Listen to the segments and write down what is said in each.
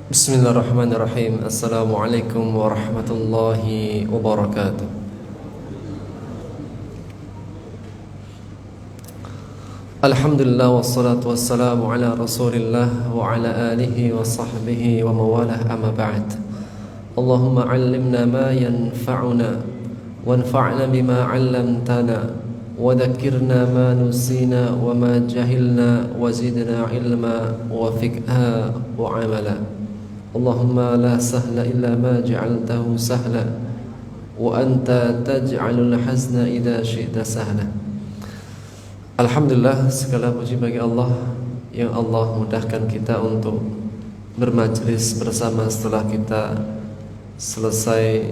Bismillahirrahmanirrahim. Assalamualaikum warahmatullahi wabarakatuh. Alhamdulillah wassalatu wassalamu ala rasulillah wa ala alihi wa sahbihi wa mawalah, amma ba'd. Allahumma allimna ma yanfa'una wanfa'na bima 'allamtana wa dhakkirna ma nusina wa ma jahilna wa zidna ilma wa fiqha wa amala. Allahumma la sahla illa ma ja'altahu sahla wa anta taj'alul hazna idza syi'ta sahla. Alhamdulillah, segala puji bagi Allah yang Allah mudahkan kita untuk bermajlis bersama setelah kita selesai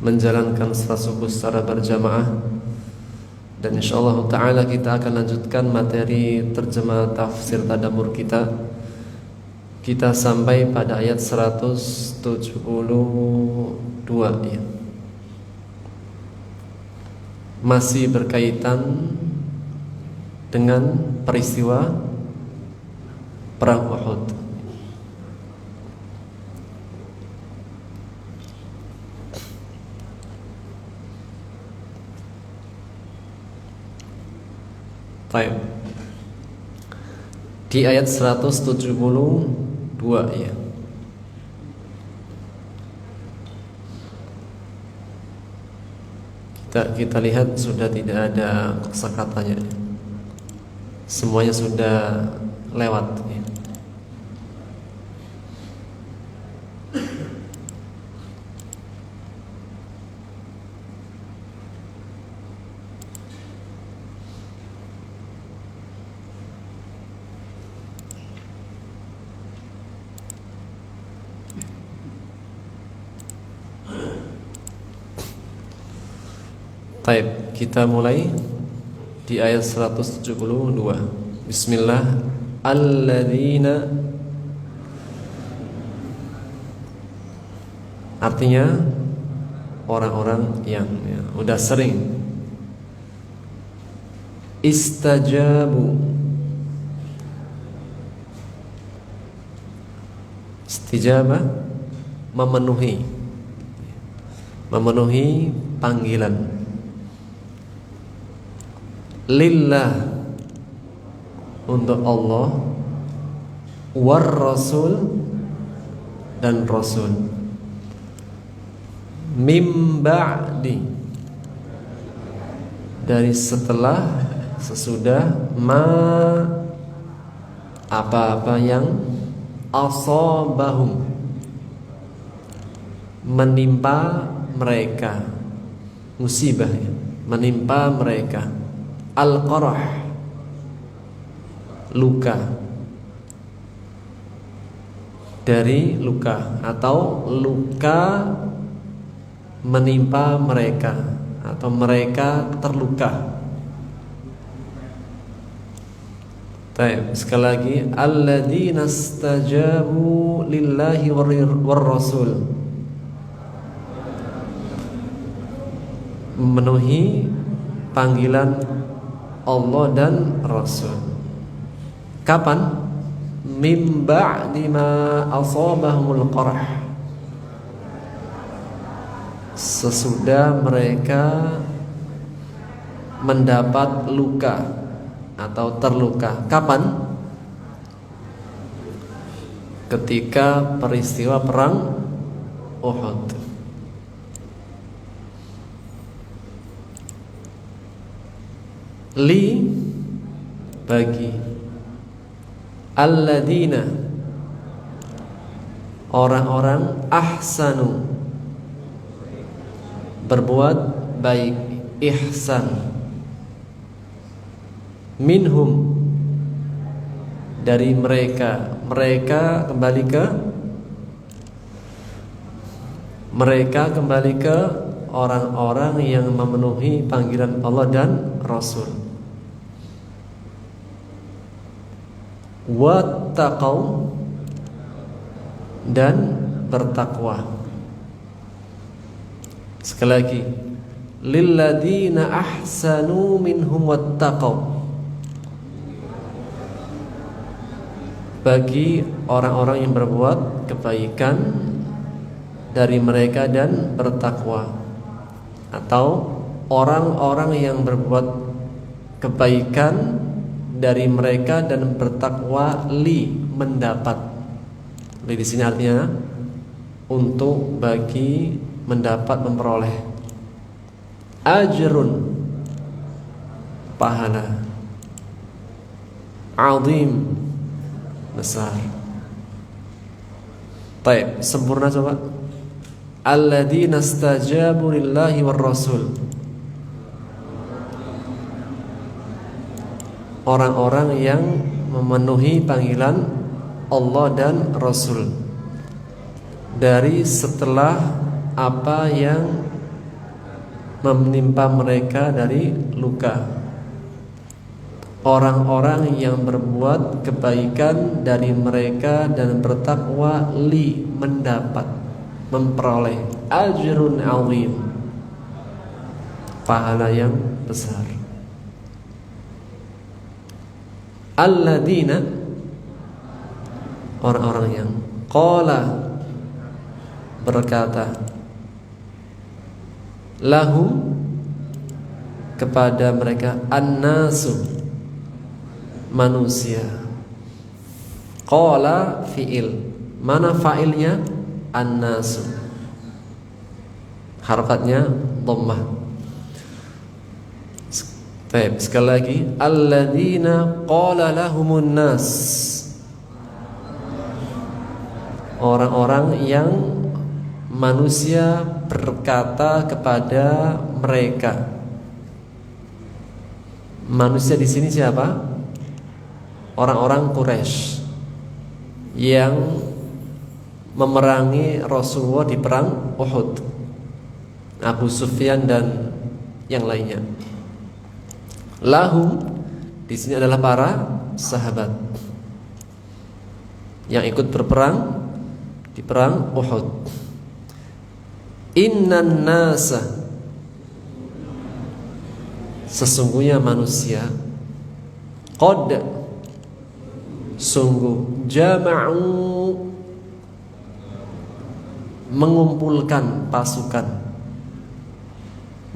menjalankan salat subuh secara berjamaah. Dan insyaallah ta'ala kita akan lanjutkan materi terjemah tafsir tadabbur kita. Kita sampai pada ayat 172 ya. Masih berkaitan dengan peristiwa Perang Uhud. Baik. Di ayat 172 ya. Kita lihat sudah tidak ada kosakatanya. Semuanya sudah lewat ya. Taib, kita mulai di ayat 172. Bismillah. Alladzina, artinya orang-orang yang udah sering istajabu. Istijabah memenuhi panggilan. Lillah, untuk Allah, war rasul, dan rasul. Mim ba'di, dari setelah, sesudah, apa-apa yang asabahum, menimpa mereka, musibah ya, menimpa mereka. Al-qarah, luka, dari luka, atau luka menimpa mereka, atau mereka terluka. Baik, sekali lagi, alladzina istajabu lillahi war rasul, memenuhi panggilan Allah dan Rasul. Kapan? Mim ba'di ma asabahumul qarah, sesudah mereka mendapat luka atau terluka. Kapan? Ketika peristiwa perang Uhud. Li, bagi. Alladzina, orang-orang. Ahsanu, berbuat baik, ihsan. Minhum, dari mereka. Mereka kembali ke orang-orang yang memenuhi panggilan Allah dan Rasul. Wattaqau, dan bertakwa. Sekali lagi, lilladzina ahsanu minhum wattaqau, bagi orang-orang yang berbuat kebaikan dari mereka dan bertakwa, atau orang-orang yang berbuat kebaikan dari mereka dan bertakwa, li, mendapat. Li di sini artinya untuk, bagi, mendapat, memperoleh. Ajrun, pahala. Azim, besar. Baik, sempurna coba. Alladzina istajabu lillahi war rasul, orang-orang yang memenuhi panggilan Allah dan Rasul, dari setelah apa yang menimpa mereka dari luka. Orang-orang yang berbuat kebaikan dari mereka dan bertakwa, li, mendapat, memperoleh. Ajrun azim, pahala yang besar. Alladzina, orang-orang yang qala, berkata, lahum, kepada mereka, annasu, manusia. Qala, fi'il. Mana fa'ilnya? Annasu, harakatnya dhammah. Baik, sekali lagi, alladzina qala lahumun nas, orang-orang yang manusia berkata kepada mereka. Manusia di sini siapa? Orang-orang Quraisy yang memerangi Rasulullah di perang Uhud. Abu Sufyan dan yang lainnya. Lahum di sini adalah para sahabat yang ikut berperang di perang Uhud. Innan nasa, sesungguhnya manusia, qad, sungguh, jama'u, mengumpulkan pasukan.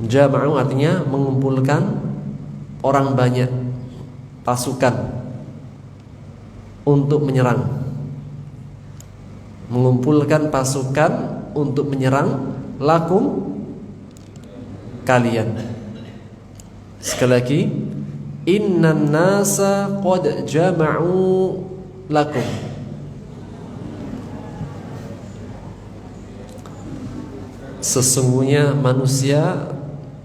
Jama'u artinya mengumpulkan orang banyak, pasukan untuk menyerang. Mengumpulkan pasukan untuk menyerang lakum, kalian. Sekali lagi, innan nasa qad jama'u lakum. Sesungguhnya manusia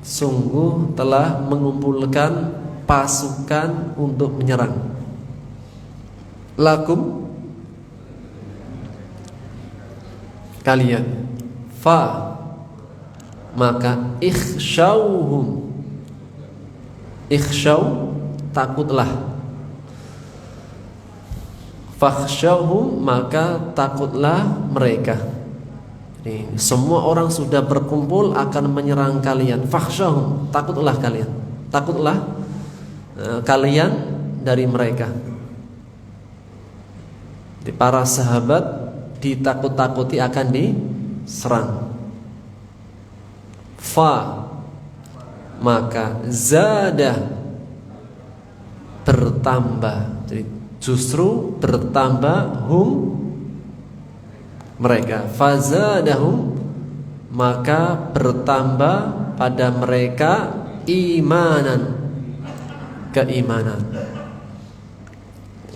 sungguh telah mengumpulkan pasukan untuk menyerang. Lakum, kalian. Fa, maka ikhsyauhum, ikhsyaw, takutlah. Fakhsyauhum, maka takutlah mereka. Jadi, semua orang sudah berkumpul akan menyerang kalian. Fakhsyauhum, takutlah kalian. Takutlah kalian dari mereka. Jadi, para sahabat ditakut-takuti akan diserang. Fa, maka zada, bertambah. Jadi justru bertambah hum, mereka. Fazadahum, maka bertambah pada mereka imanan, keimanan.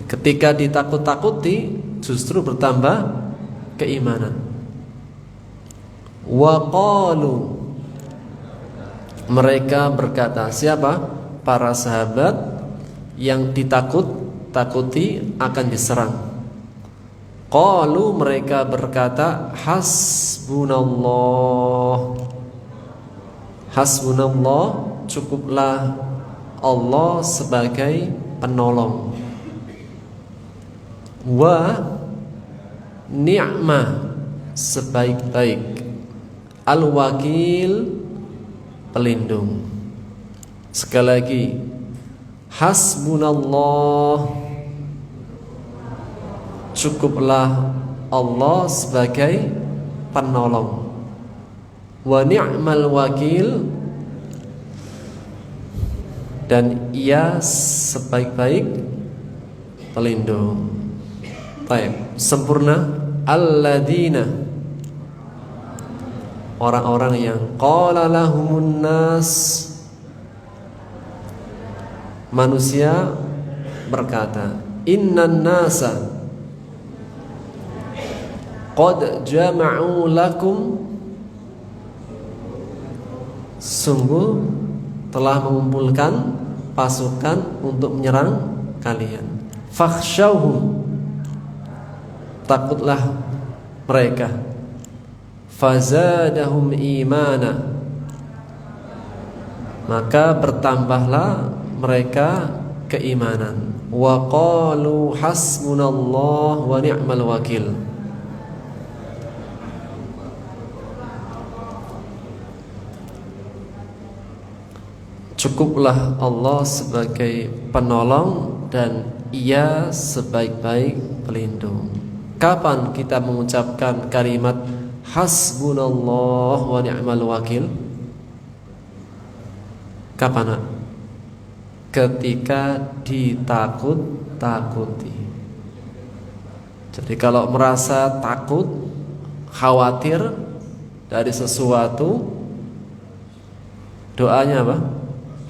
Ketika ditakut-takuti justru bertambah keimanan. Wa qalu, mereka berkata, siapa? Para sahabat yang ditakut-takuti akan diserang. Qalu, mereka berkata, hasbunallah, hasbunallah, cukuplah Allah sebagai penolong. Wa ni'mah, sebaik-baik, al-wakil, pelindung. Sekali lagi, hasbunallah, cukuplah Allah sebagai penolong. Wa ni'mal wakil, dan ia sebaik-baik pelindung. Baik, sempurna. Alladzina, orang-orang yang qala lahumun nas, manusia berkata, innan nasa qad jama'u lakum, sungguh telah mengumpulkan pasukan untuk menyerang kalian. Fakhsyauhum, takutlah mereka. Fazadahum imana, maka bertambahlah mereka keimanan. Wa qalu hasbunallah wa ni'mal wakil. Cukuplah Allah sebagai penolong dan ia sebaik-baik pelindung. Kapan kita mengucapkan kalimat hasbunallah wa ni'mal wakil? Kapan? Ketika ditakut-takuti. Jadi kalau merasa takut, khawatir dari sesuatu, doanya apa?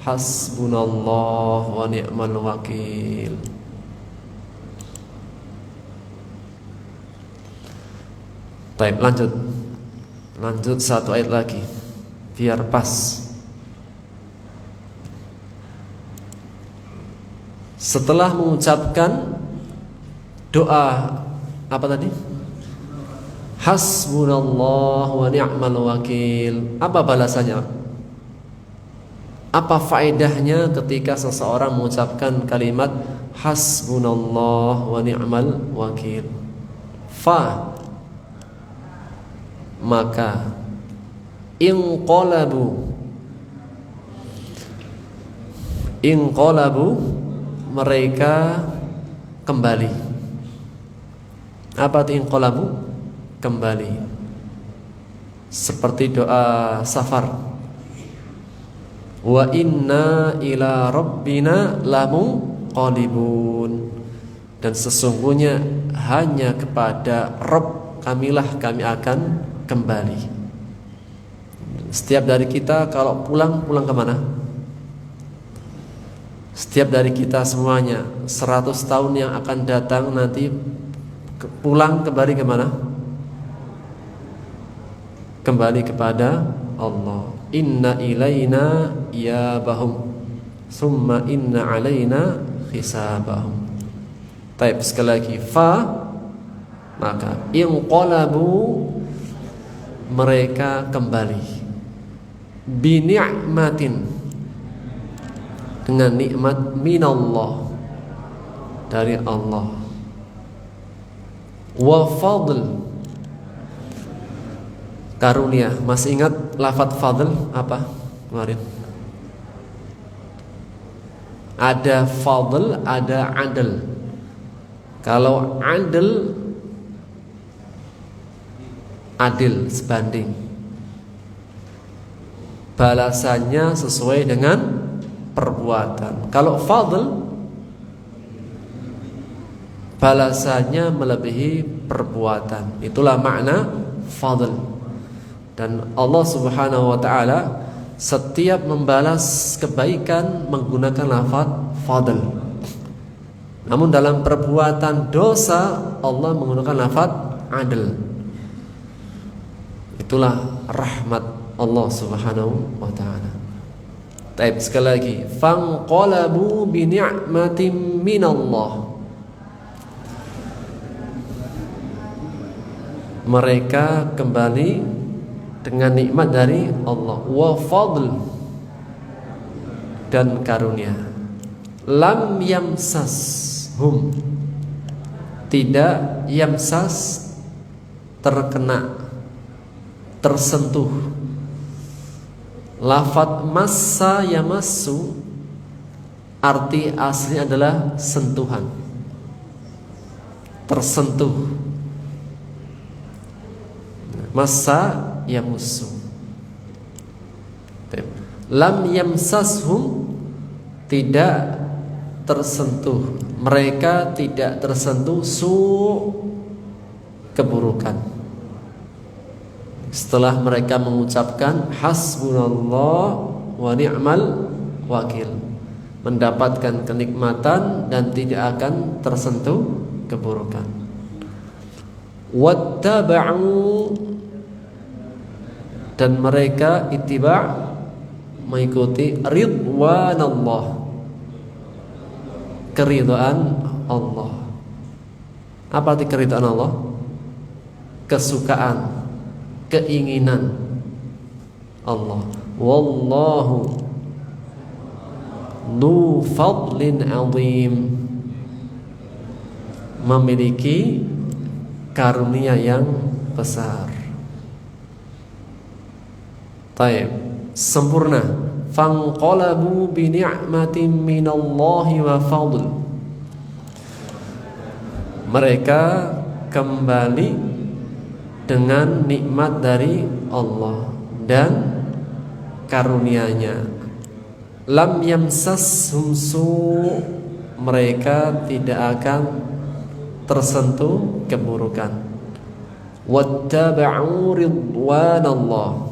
Hasbunallah wa ni'mal wakil. Baik, lanjut satu ayat lagi biar pas. Setelah mengucapkan doa apa tadi? Hasbunallah wa ni'mal wakil. Apa balasannya? Apa faedahnya ketika seseorang mengucapkan kalimat hasbunallah wa ni'mal wakil? Maka inqalabu mereka kembali. Apa itu inqalabu? Kembali. Seperti doa safar. Wa inna ila rabbina lamunqalibun. Dan sesungguhnya hanya kepada Rabb kamilah kami akan kembali. Setiap dari kita kalau pulang kemana? Setiap dari kita semuanya 100 tahun yang akan datang nanti pulang kembali kemana? Kembali kepada Allah. Inna ilaina iyabahum summa inna alaina hisabahum. Taib, sekali lagi maka inqalabu mereka kembali bi ni'matin dengan nikmat minallah dari Allah wa fadl karunia. Masih ingat lafadz fadl apa kemarin? Ada fadl, ada adl. Kalau adil sebanding, balasannya sesuai dengan perbuatan. Kalau fadl, balasannya melebihi perbuatan. Itulah makna fadl. Dan Allah Subhanahu wa ta'ala setiap membalas kebaikan menggunakan lafaz fadl. Namun dalam perbuatan dosa Allah menggunakan lafaz adl. Itulah rahmat Allah Subhanahu wa ta'ala. Taib, sekali lagi, fanqalabu bi ni'matin minallah. Mereka kembali dengan nikmat dari Allah wa fadl dan karunia. Lam yamsashum, tidak yamsas terkena, tersentuh. Lafadz massa yamassu arti asli adalah sentuhan, tersentuh. Massa yamussu. Lam yamsashum, tidak tersentuh, mereka tidak tersentuh keburukan. Setelah mereka mengucapkan hasbunallah wa ni'mal wakil, mendapatkan kenikmatan dan tidak akan tersentuh keburukan. Wattaba'u, dan mereka ittiba' mengikuti ridwanallah, keridhaan Allah. Apa arti keridhaan Allah? Kesukaan, keinginan Allah. Wallahu dzu fadlin azim, memiliki karunia yang besar. Taib, sempurna. Fanqalabu bi ni'matin minallahi wa fadl, mereka kembali dengan nikmat dari Allah dan karunia-Nya. Lam yamsashum su', mereka tidak akan tersentuh keburukan. Wattaba'u ridwanallah,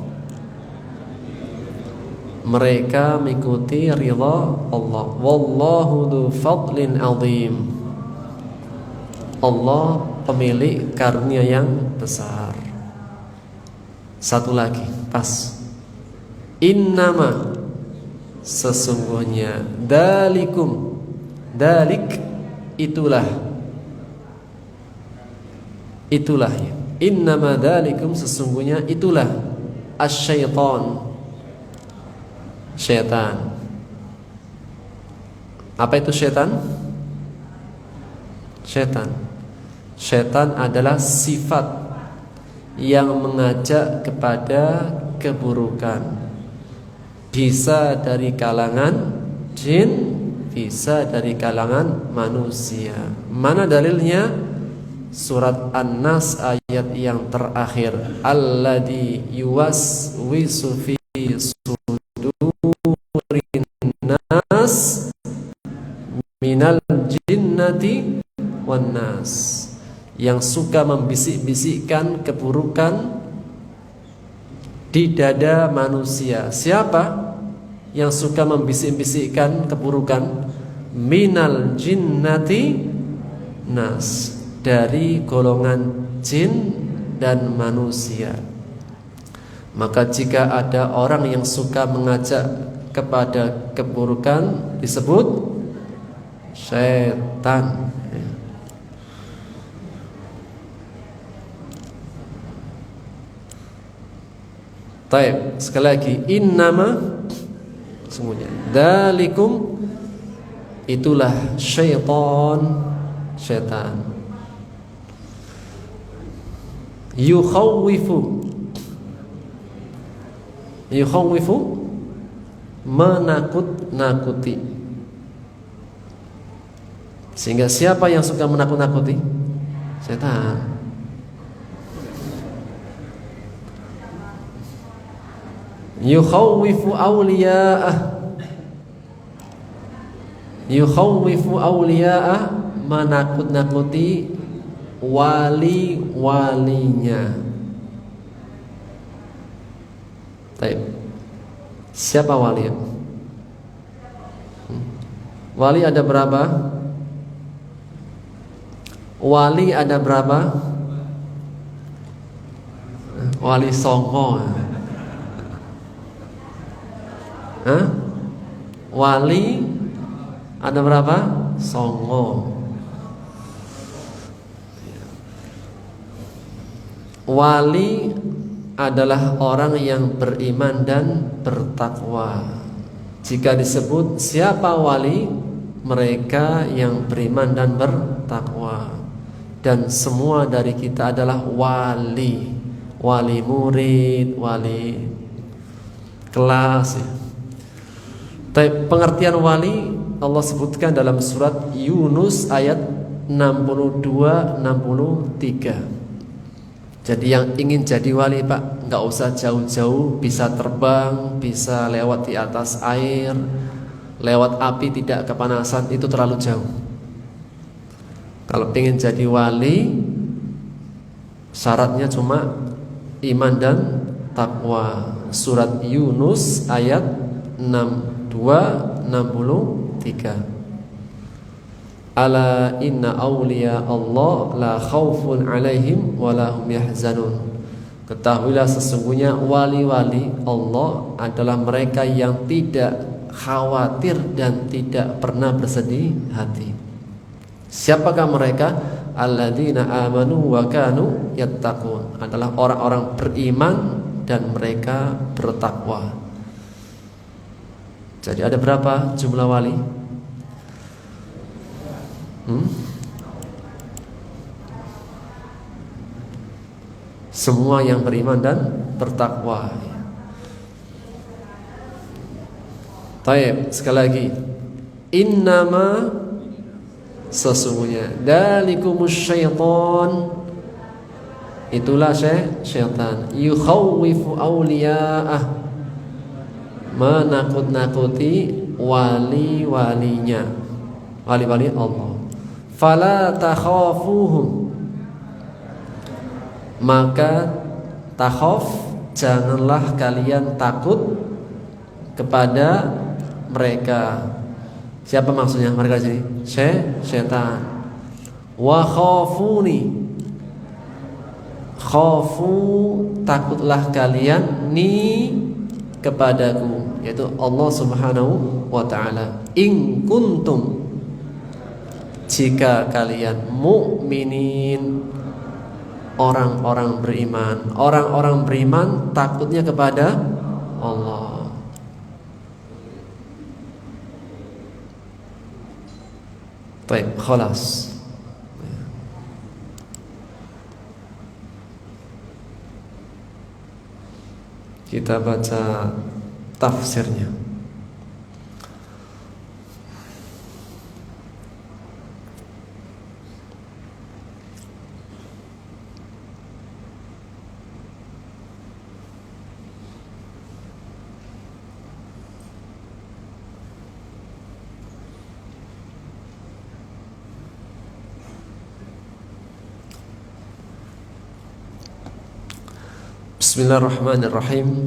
mereka mengikuti ridha Allah. Wallahu dzu fadlin azim, Allah pemilik karunia yang besar. Satu lagi, pas. Innama, sesungguhnya, dalikum, dalik, itulah ya. Innama dalikum, sesungguhnya itulah, asyaitan, Syaitan. Apa itu syaitan? Syaitan adalah sifat yang mengajak kepada keburukan. Bisa dari kalangan jin, bisa dari kalangan manusia. Mana dalilnya? Surat An-Nas ayat yang terakhir, alladzi yuwaswisu fi sudurin nas minal jinnati wan nas, yang suka membisik-bisikkan keburukan di dada manusia. Siapa yang suka membisik-bisikkan keburukan? Minal jinnati nas, dari golongan jin dan manusia. Maka jika ada orang yang suka mengajak kepada keburukan, disebut syaitan. Taib, sekali lagi, innama, semuanya, dalikum, itulah syaitan. Yukhawwifu, menakut-nakuti. Sehingga siapa yang suka menakut-nakuti? Setan. Yukhawwifu awliya'ah, menakut-nakuti wali-walinya. Baik. Siapa wali? Wali ada berapa? Wali ada berapa? Wali Songo. Wali ada berapa? Songo. Wali adalah orang yang beriman dan bertakwa. Jika disebut siapa wali, mereka yang beriman dan bertakwa. Dan semua dari kita adalah wali. Wali murid, wali kelas ya. Tapi pengertian wali Allah sebutkan dalam surat Yunus ayat 62-63. Jadi yang ingin jadi wali Pak, nggak usah jauh-jauh, bisa terbang, bisa lewat di atas air, lewat api tidak kepanasan, itu terlalu jauh. Kalau ingin jadi wali, syaratnya cuma iman dan takwa. Surat Yunus ayat 62-63. Ala inna awliya Allah la khawfun alaihim wa la hum yahzanun. Ketahuilah sesungguhnya wali-wali Allah adalah mereka yang tidak khawatir dan tidak pernah bersedih hati. Siapakah mereka? Alladzina amanu wa kanu yattaqun, adalah orang-orang beriman dan mereka bertakwa. Jadi ada berapa jumlah wali? Semua yang beriman dan bertakwa. Taib, sekali lagi, innama, sesungguhnya, dalikumus syaitan, itulah syaitan, yukhawwifu awliya'ah, menakut-nakuti wali-walinya, wali-wali Allah. Fala takhafuhum, maka takhaf, janganlah kalian takut kepada mereka. Siapa maksudnya mereka sini? Syaitan. Wa khafuni, khafu, takutlah kalian ni kepadaku, yaitu Allah Subhanahu wa ta'ala. In kuntum, jika kalian mukminin, orang-orang beriman. Orang-orang beriman takutnya kepada Allah. Baik, khalas. Kita baca tafsirnya. Bismillahirrahmanirrahim.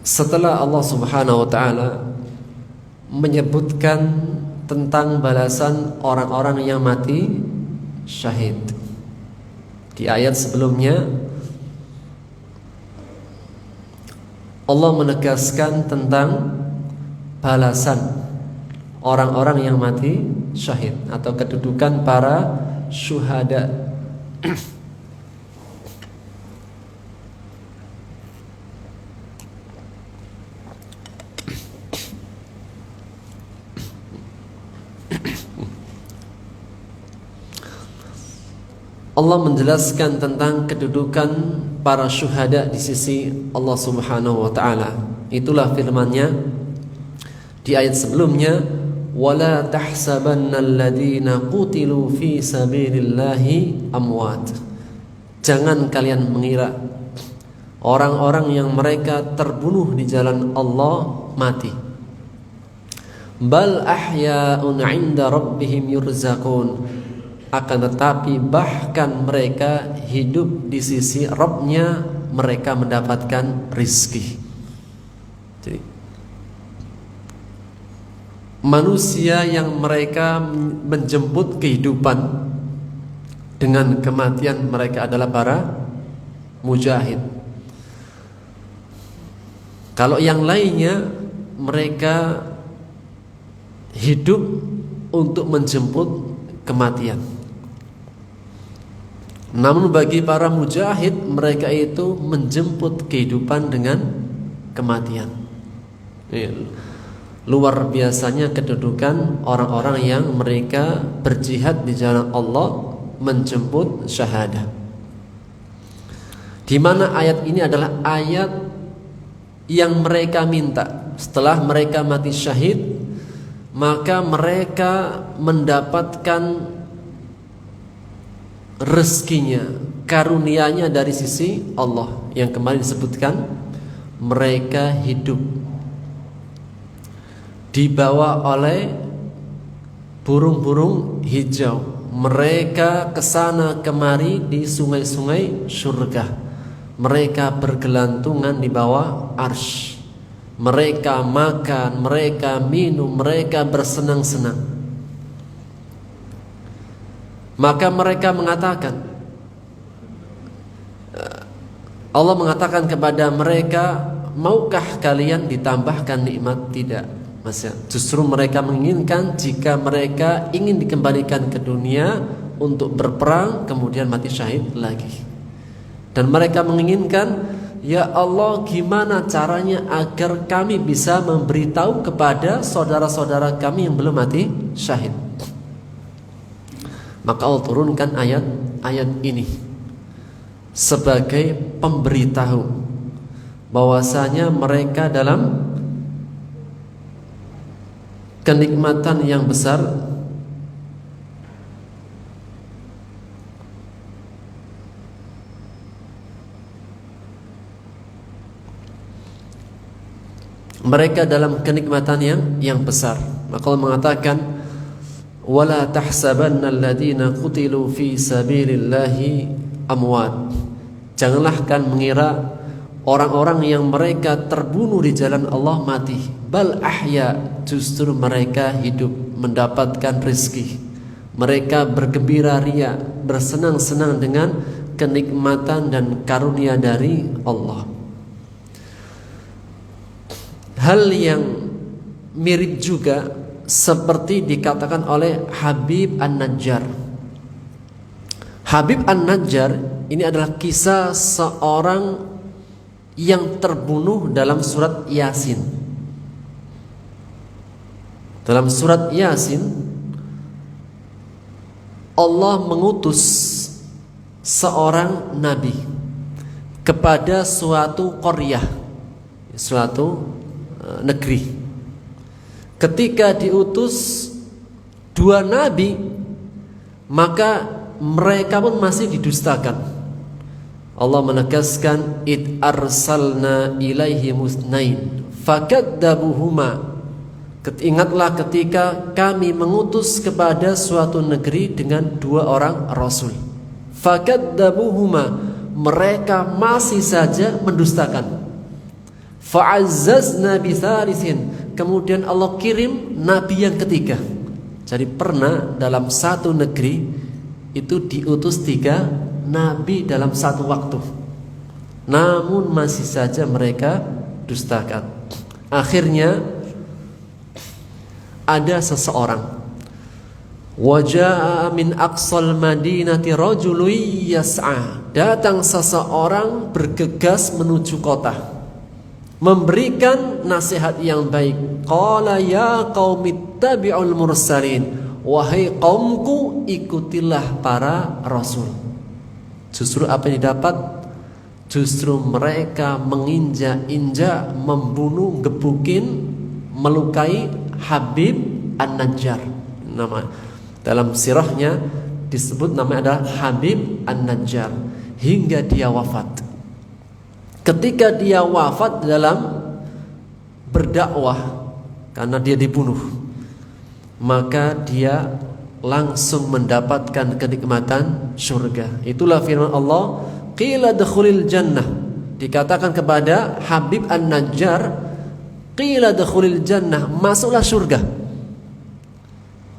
Setelah Allah Subhanahu wa taala menyebutkan tentang balasan orang-orang yang mati syahid di ayat sebelumnya, Allah menegaskan tentang balasan orang-orang yang mati syahid atau kedudukan para syuhada. Allah menjelaskan tentang kedudukan para syuhada di sisi Allah Subhanahu wa taala. Itulah firman-Nya di ayat sebelumnya, wala tahsabannal ladzina qutilu fi sabilillahi amwat. Jangan kalian mengira orang-orang yang mereka terbunuh di jalan Allah mati. Bal ahya'un 'inda rabbihim yurzaqun. Akan tetapi bahkan mereka hidup di sisi Rabb-Nya, mereka mendapatkan rizki. Jadi manusia yang mereka menjemput kehidupan dengan kematian mereka adalah para mujahid. Kalau yang lainnya mereka hidup untuk menjemput kematian. Namun bagi para mujahid, mereka itu menjemput kehidupan dengan kematian. Luar biasanya kedudukan orang-orang yang mereka berjihad di jalan Allah, menjemput syahadah. Di mana ayat ini adalah ayat yang mereka minta. Setelah mereka mati syahid, maka mereka mendapatkan rezekinya, karunia-Nya dari sisi Allah yang kemarin disebutkan. Mereka hidup dibawa oleh burung-burung hijau. Mereka kesana kemari di sungai-sungai surga. Mereka bergelantungan di bawah arsy. Mereka makan, mereka minum, mereka bersenang-senang. Maka mereka mengatakan, Allah mengatakan kepada mereka, maukah kalian ditambahkan nikmat? Tidak. Maksudnya, justru mereka menginginkan jika mereka ingin dikembalikan ke dunia untuk berperang, kemudian mati syahid lagi. Dan mereka menginginkan, ya Allah, gimana caranya agar kami bisa memberitahu kepada saudara-saudara kami yang belum mati syahid. Maka Allah turunkan ayat ini sebagai pemberitahu bahwasanya mereka dalam kenikmatan yang besar. Mereka dalam kenikmatan yang besar. Maka Allah mengatakan, wala tahsabanna alladhina qutilu fi sabilillahi amwat. Janganlah kalian mengira orang-orang yang mereka terbunuh di jalan Allah mati. Bal ahya, justru mereka hidup, mendapatkan rezeki. Mereka bergembira ria, bersenang-senang dengan kenikmatan dan karunia dari Allah. Hal yang mirip juga seperti dikatakan oleh Habib An-Najjar Habib An-Najjar ini adalah kisah seorang yang terbunuh dalam surat Yasin. Dalam surat Yasin, Allah mengutus seorang nabi kepada suatu qaryah, suatu negeri. Ketika diutus dua nabi, maka mereka pun masih didustakan. Allah menegaskan, id arsalna ilaihi musnain fakadzabuhuma. Ingatlah ketika kami mengutus kepada suatu negeri dengan dua orang rasul. Fakadzabuhuma, mereka masih saja mendustakan. Fa'azzazna bitsalitsin, kemudian Allah kirim nabi yang ketiga. Jadi pernah dalam satu negeri itu diutus 3 nabi dalam satu waktu, namun masih saja mereka dustakan. Akhirnya ada seseorang, waja'a min aqsal madinati rajulun yas'a, datang seseorang bergegas menuju kota, memberikan nasihat yang baik. Qala ya qaumi tabi'ul mursalin, wahai kaumku ikutilah para rasul. Justru apa yang didapat? Justru mereka menginjak-injak, membunuh, gebukin, melukai Habib An-Najjar. Nama dalam sirahnya disebut namanya adalah Habib An-Najjar hingga dia wafat. Ketika dia wafat dalam berdakwah, karena dia dibunuh, maka dia langsung mendapatkan kenikmatan surga. Itulah firman Allah, qila dkhulil jannah, dikatakan kepada Habib An-Najjar, qila dkhulil jannah, masuklah surga.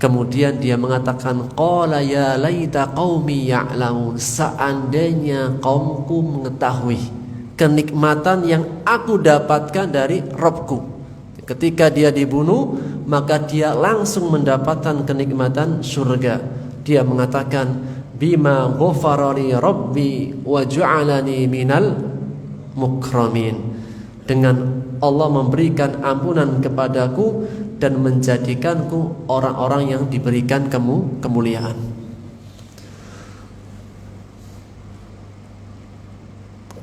Kemudian dia mengatakan, qala ya laita qaumi ya'lamun, seandainya kaumku mengetahui kenikmatan yang aku dapatkan dari Rabbku. Ketika dia dibunuh, maka dia langsung mendapatkan kenikmatan surga. Dia mengatakan, bima ghafarali rabbi wa ja'alani minal mukramin, dengan Allah memberikan ampunan kepadaku dan menjadikanku orang-orang yang diberikan kemuliaan.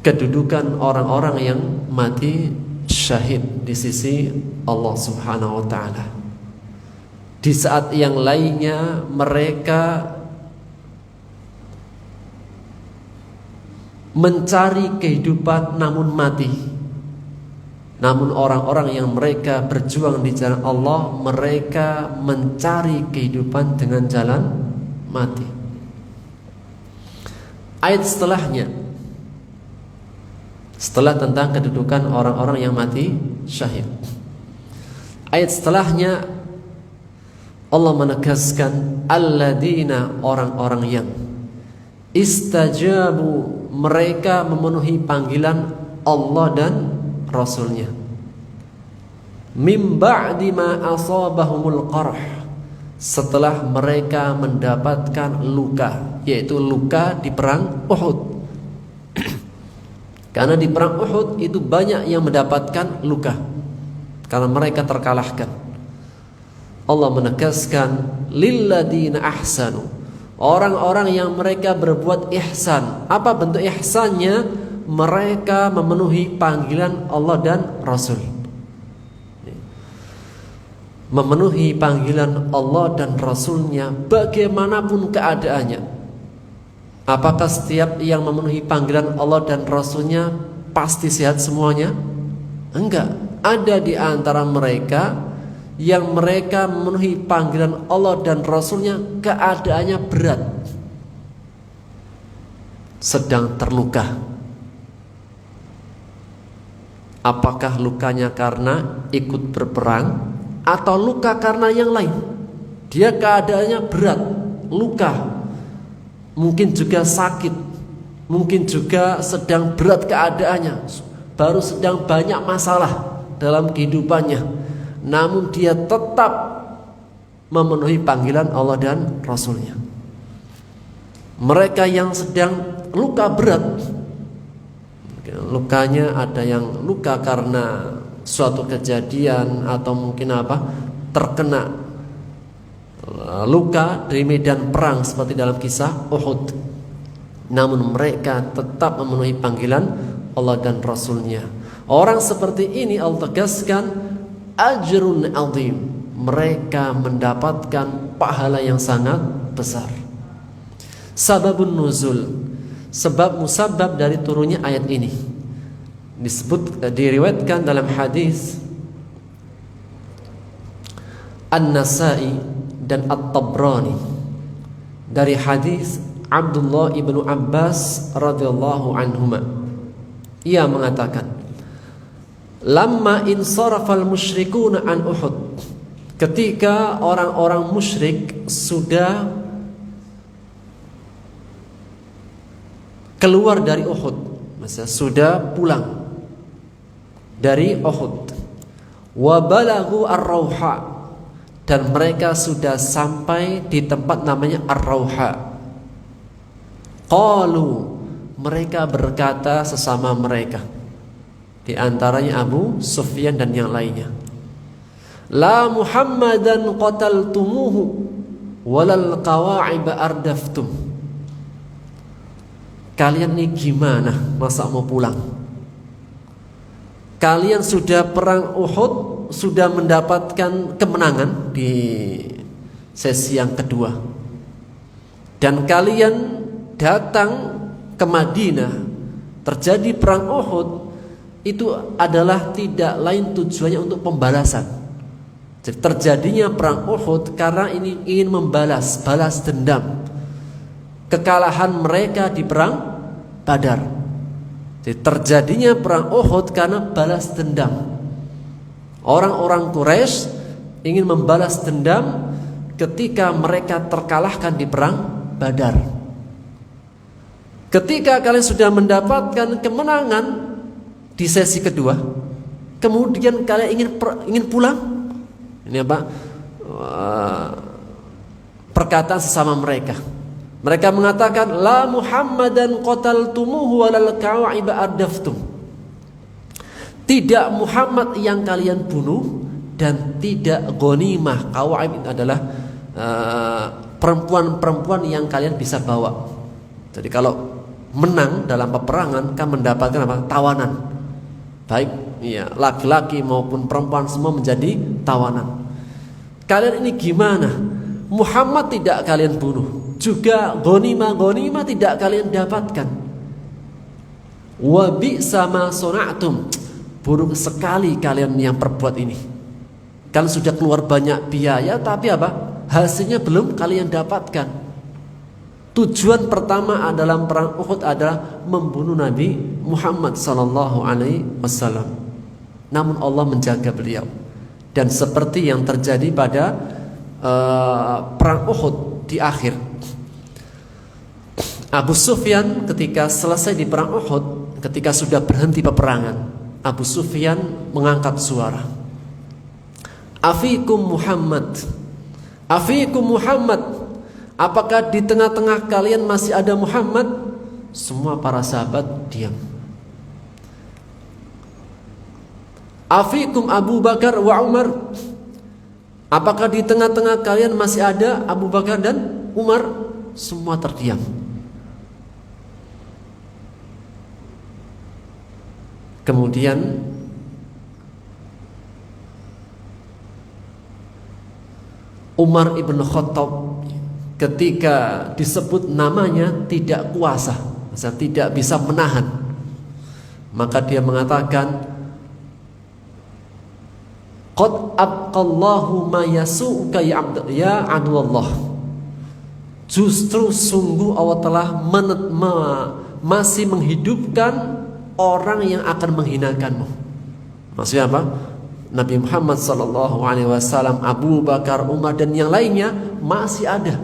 Kedudukan orang-orang yang mati syahid di sisi Allah Subhanahu wa ta'ala. Di saat yang lainnya mereka mencari kehidupan namun mati. Namun orang-orang yang mereka berjuang di jalan Allah, mereka mencari kehidupan dengan jalan mati. Ayat setelahnya, setelah tentang kedudukan orang-orang yang mati syahid, ayat setelahnya Allah menegaskan alladzina, orang-orang yang istajabu, mereka memenuhi panggilan Allah dan Rasulnya, mim ba'di ma asabahumul qarh, setelah mereka mendapatkan luka, yaitu luka di perang Uhud. Karena di perang Uhud itu banyak yang mendapatkan luka karena mereka terkalahkan. Allah menegaskan lilladina ahsanu, orang-orang yang mereka berbuat ihsan. Apa bentuk ihsannya? Mereka memenuhi panggilan Allah dan Rasul. Memenuhi panggilan Allah dan Rasulnya bagaimanapun keadaannya. Apakah setiap yang memenuhi panggilan Allah dan Rasulnya pasti sehat semuanya? Enggak. Ada di antara mereka yang mereka memenuhi panggilan Allah dan Rasulnya keadaannya berat, sedang terluka. Apakah lukanya karena ikut berperang atau luka karena yang lain? Dia keadaannya berat, luka, mungkin juga sakit, mungkin juga sedang berat keadaannya, baru sedang banyak masalah dalam kehidupannya, namun dia tetap memenuhi panggilan Allah dan Rasulnya. Mereka yang sedang luka berat, lukanya ada yang luka karena suatu kejadian atau mungkin terkena luka dari medan perang seperti dalam kisah Uhud, namun mereka tetap memenuhi panggilan Allah dan Rasulnya. Orang seperti ini Allah tegaskan ajrun azim, mereka mendapatkan pahala yang sangat besar. Sababun nuzul, sebab musabab dari turunnya ayat ini diriwayatkan dalam hadis An-Nasa'i dan At-Tabrani dari hadis Abdullah ibnu Abbas radhiyallahu anhuma. Ia mengatakan, lamma insarafal musyrikuna an Uhud, ketika orang-orang musyrik sudah keluar dari Uhud, maksudnya sudah pulang dari Uhud, wa balaghu ar-Rauha, dan mereka sudah sampai di tempat namanya ar-Rauha. Qalu, mereka berkata sesama mereka, di antaranya Abu Sufyan dan yang lainnya, la Muhammadan qataltumuhu walal qawa'ib ardaftum. Kalian ini gimana masa mau pulang? Kalian sudah perang Uhud, sudah mendapatkan kemenangan di sesi yang kedua, dan kalian datang ke Madinah, terjadi perang Uhud, itu adalah tidak lain tujuannya untuk pembalasan. Jadi terjadinya perang Uhud karena ini ingin balas dendam kekalahan mereka di perang Badar. Jadi terjadinya perang Uhud karena balas dendam. Orang-orang Quraisy ingin membalas dendam ketika mereka terkalahkan di perang Badar. Ketika kalian sudah mendapatkan kemenangan di sesi kedua, kemudian kalian ingin pulang. Ini perkataan sesama mereka. Mereka mengatakan la Muhammadan qataltumuhu walal kawa'ib ardaftum. Tidak Muhammad yang kalian bunuh dan tidak ghanimah. Kawa'ib itu adalah perempuan-perempuan yang kalian bisa bawa. Jadi kalau menang dalam peperangan kan mendapatkan tawanan. Baik laki-laki maupun perempuan semua menjadi tawanan. Kalian ini gimana? Muhammad tidak kalian bunuh, juga ghanimah tidak kalian dapatkan. Wa bi'sa ma sona'tum, buruk sekali kalian yang perbuat ini. Kalian sudah keluar banyak biaya, tapi hasilnya belum kalian dapatkan. Tujuan pertama dalam perang Uhud adalah membunuh Nabi Muhammad sallallahu alaihi wasallam. Namun Allah menjaga beliau. Dan seperti yang terjadi pada perang Uhud di akhir, Abu Sufyan ketika selesai di perang Uhud, ketika sudah berhenti peperangan, Abu Sufyan mengangkat suara, Afikum Muhammad, Afikum Muhammad, apakah di tengah-tengah kalian masih ada Muhammad? Semua para sahabat diam. Afikum Abu Bakar wa Umar, apakah di tengah-tengah kalian masih ada Abu Bakar dan Umar? Semua terdiam. Kemudian Umar ibn Khattab ketika disebut namanya tidak kuasa, tidak bisa menahan, maka dia mengatakan, qad abqallahu ma yasu'uka ya Abdullah. Justru sungguh Allah telah masih menghidupkan orang yang akan menghinakanmu. Maksudnya apa? Nabi Muhammad sallallahu alaihi wasallam, Abu Bakar, Umar dan yang lainnya masih ada.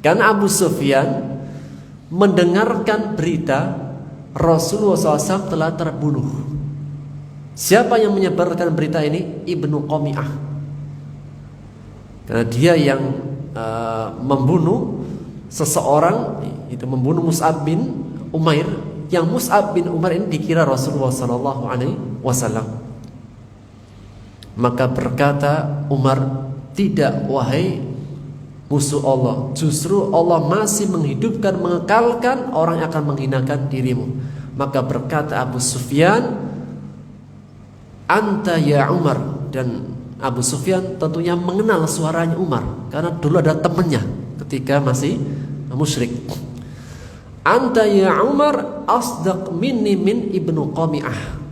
Karena Abu Sufyan mendengarkan berita Rasulullah SAW telah terbunuh. Siapa yang menyebarkan berita ini? Ibnu Qami'ah. Karena dia yang membunuh seseorang itu membunuh Mus'ab bin Umair, yang Mus'ab bin Umair ini dikira Rasulullah sallallahu alaihi wasallam. Maka berkata Umar, "Tidak wahai musuh Allah, justru Allah masih menghidupkan, mengekalkan orang yang akan menghinakan dirimu." Maka berkata Abu Sufyan, "Anta ya Umar." Dan Abu Sufyan tentunya mengenal suaranya Umar karena dulu ada temannya ketika masih musyrik. "Anta ya Umar asdaq minni min ibnu Qami'ah."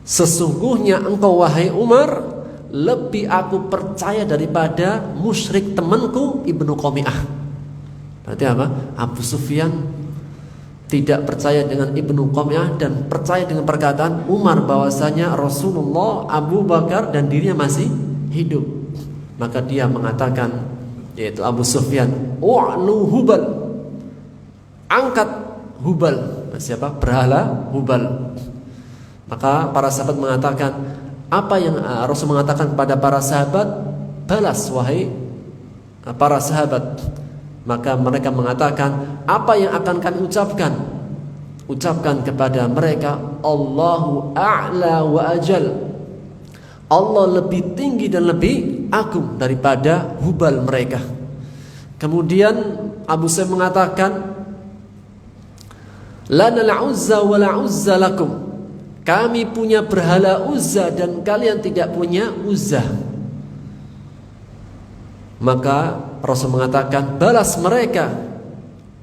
Sesungguhnya engkau wahai Umar lebih aku percaya daripada musyrik temanku Ibnu Qami'ah. Berarti apa? Abu Sufyan tidak percaya dengan Ibnu Qami'ah dan percaya dengan perkataan Umar bahwasanya Rasulullah, Abu Bakar dan dirinya masih hidup. Maka dia mengatakan, yaitu Abu Sufyan, "U'lu Hubal." Angkat Hubal. Siapa? Berhala Hubal. Maka para sahabat mengatakan, apa yang Rasul mengatakan kepada para sahabat, balas wahai para sahabat. Maka mereka mengatakan, apa yang akan kami ucapkan? Ucapkan kepada mereka, Allahu a'la wa ajal. Allah lebih tinggi dan lebih agung daripada Hubal mereka. Kemudian Abu Sufyan mengatakan, lana al-uzza wa la uzza lakum. Kami punya berhala Uzza dan kalian tidak punya Uzza. Maka Rasul mengatakan, balas mereka.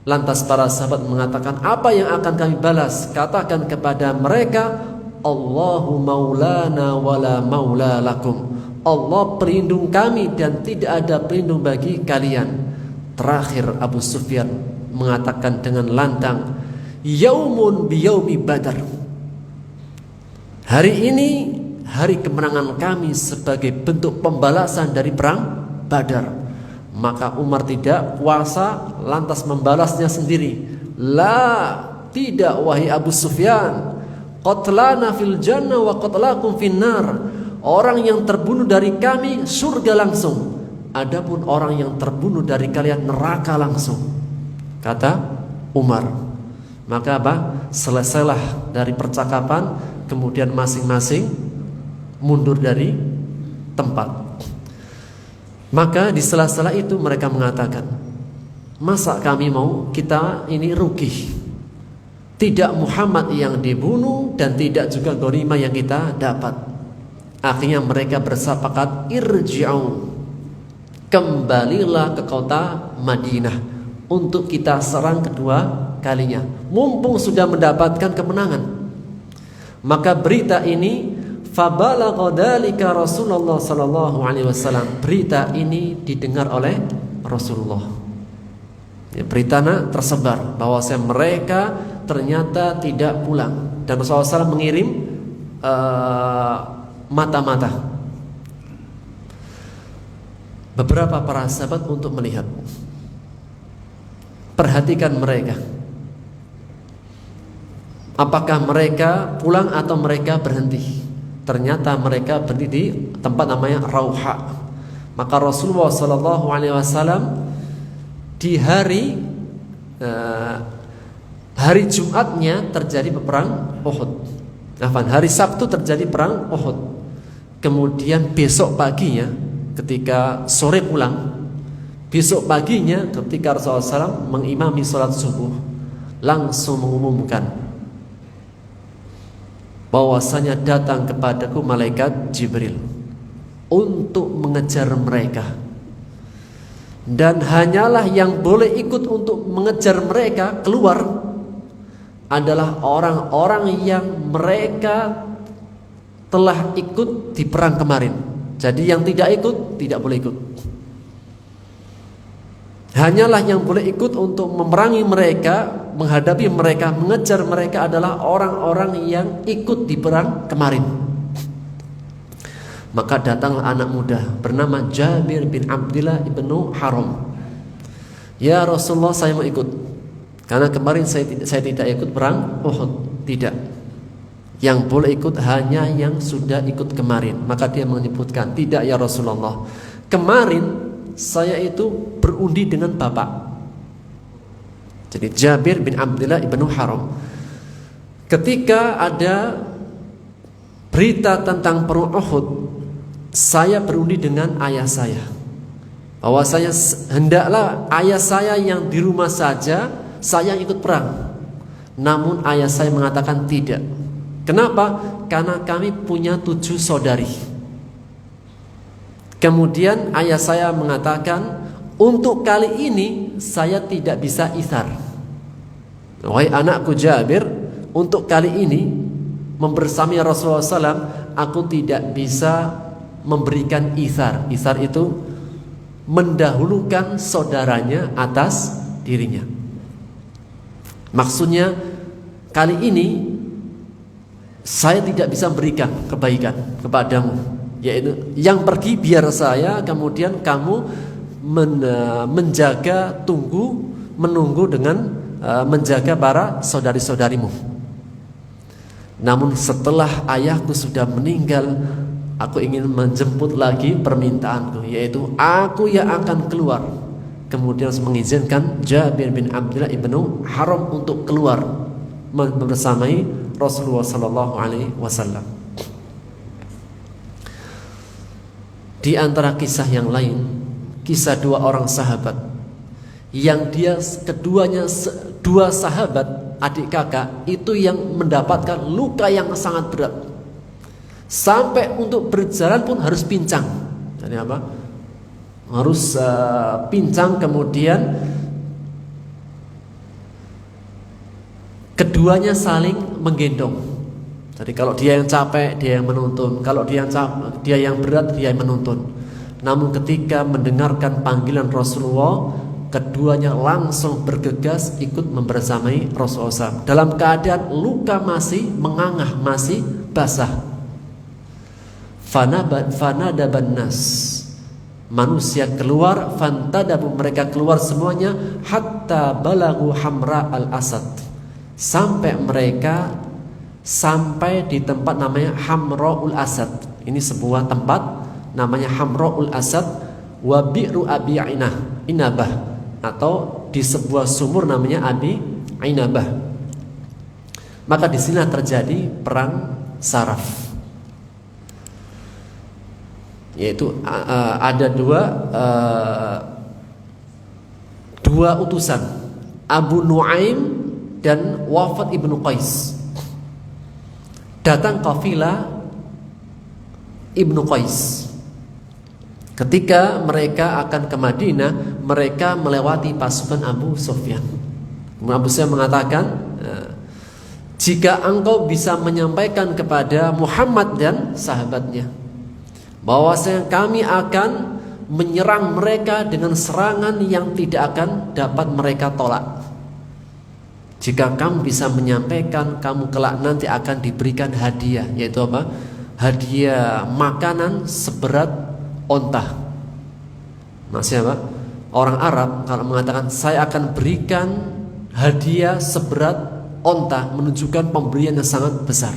Lantas para sahabat mengatakan, apa yang akan kami balas? Katakan kepada mereka, Allahu maulana wala maula lakum. Allah pelindung kami dan tidak ada pelindung bagi kalian. Terakhir Abu Sufyan mengatakan dengan lantang, yaumun biyaumi Badar. Hari ini hari kemenangan kami sebagai bentuk pembalasan dari perang Badar. Maka Umar tidak kuasa lantas membalasnya sendiri. La, tidak wahai Abu Sufyan. Qatlana fil jannah wa qatlakum finnar. Orang yang terbunuh dari kami surga langsung. Adapun orang yang terbunuh dari kalian neraka langsung. Kata Umar. Maka apa? Selesailah dari percakapan. Kemudian masing-masing mundur dari tempat. Maka di sela-sela itu mereka mengatakan, masa kami mau kita ini rugi? Tidak Muhammad yang dibunuh dan tidak juga ghanimah yang kita dapat. Akhirnya mereka bersepakat, irji'u, kembalilah ke kota Madinah untuk kita serang kedua kalinya. Mumpung sudah mendapatkan kemenangan. Maka berita ini fabalagha dzalika Rasulullah sallallahu alaihi wasallam. Berita ini didengar oleh Rasulullah. Ya, beritanya tersebar bahwasanya mereka ternyata tidak pulang dan Rasulullah SAW mengirim mata-mata beberapa para sahabat untuk melihat. Perhatikan mereka. Apakah mereka pulang atau mereka berhenti? Ternyata mereka berhenti di tempat namanya Rauha. Maka Rasulullah sallallahu alaihi wasallam di hari Jumatnya terjadi perang Uhud. Hari Sabtu terjadi perang Uhud. Kemudian besok paginya ketika sore pulang, besok paginya ketika Rasulullah SAW mengimami sholat subuh, langsung mengumumkan bahwasanya datang kepadaku malaikat Jibril untuk mengejar mereka. Dan hanyalah yang boleh ikut untuk mengejar mereka keluar adalah orang-orang yang mereka telah ikut di perang kemarin. Jadi yang tidak ikut tidak boleh ikut. Hanyalah yang boleh ikut untuk memerangi mereka, menghadapi mereka, mengejar mereka adalah orang-orang yang ikut di perang kemarin. Maka datanglah anak muda bernama Jabir bin Abdullah ibnu Haram. Ya Rasulullah, saya mau ikut. Karena kemarin saya tidak ikut perang Uhud. Tidak. Yang boleh ikut hanya yang sudah ikut kemarin. Maka dia menyebutkan, tidak ya Rasulullah, kemarin saya itu berundi dengan bapak. Jadi Jabir bin Abdullah ibnu Haram, ketika ada berita tentang perang Uhud, saya berundi dengan ayah saya bahwa saya hendaklah ayah saya yang di rumah saja, saya ikut perang. Namun ayah saya mengatakan tidak. Kenapa? Karena kami punya 7 saudari. Kemudian ayah saya mengatakan, untuk kali ini saya tidak bisa ithar. Wahai anakku Jabir, untuk kali ini membersamai Rasulullah SAW, aku tidak bisa memberikan ithar. Ithar itu mendahulukan saudaranya atas dirinya. Maksudnya kali ini saya tidak bisa memberikan kebaikan kepadamu, yaitu yang pergi biar saya, kemudian kamu menjaga, menunggu dengan menjaga para saudari-saudarimu. Namun setelah ayahku sudah meninggal, aku ingin menjemput lagi permintaanku, yaitu aku yang akan keluar. Kemudian mengizinkan Jabir bin Abdullah ibnu Haram untuk keluar bersamai Rasulullah sallallahu alaihi wasallam. Di antara kisah yang lain, kisah 2 orang sahabat yang keduanya 2 sahabat adik kakak itu yang mendapatkan luka yang sangat berat. Sampai untuk berjalan pun harus pincang. Jadi apa? Harus pincang, kemudian keduanya saling menggendong. Jadi kalau dia yang capek, dia yang menuntun. Kalau dia yang berat, dia yang menuntun. Namun ketika mendengarkan panggilan Rasulullah, keduanya langsung bergegas ikut membersamai Rasulullah SAW dalam keadaan luka masih mengangah, masih basah. Fanadaban nas, manusia keluar, fantadabu, mereka keluar semuanya, hatta balagu hamra al-asad, sampai mereka sampai di tempat namanya Hamraul Asad. Ini sebuah tempat namanya Hamraul Asad, wa bi'ru Abi Inabah, atau di sebuah sumur namanya Abi Inabah. Maka di sini terjadi perang Saraf. Yaitu ada dua utusan, Abu Nuaim dan Wafat ibnu Qais. Datang kafilah Ibnu Qais. Ketika mereka akan ke Madinah, mereka melewati pasukan Abu Sufyan. Abu Sufyan mengatakan, jika engkau bisa menyampaikan kepada Muhammad dan sahabatnya bahwasanya kami akan menyerang mereka dengan serangan yang tidak akan dapat mereka tolak. Jika kamu bisa menyampaikan, kamu kelak nanti akan diberikan hadiah, yaitu apa? Hadiah makanan seberat onta. Maksudnya apa? Orang Arab kalau mengatakan saya akan berikan hadiah seberat onta, menunjukkan pemberian yang sangat besar.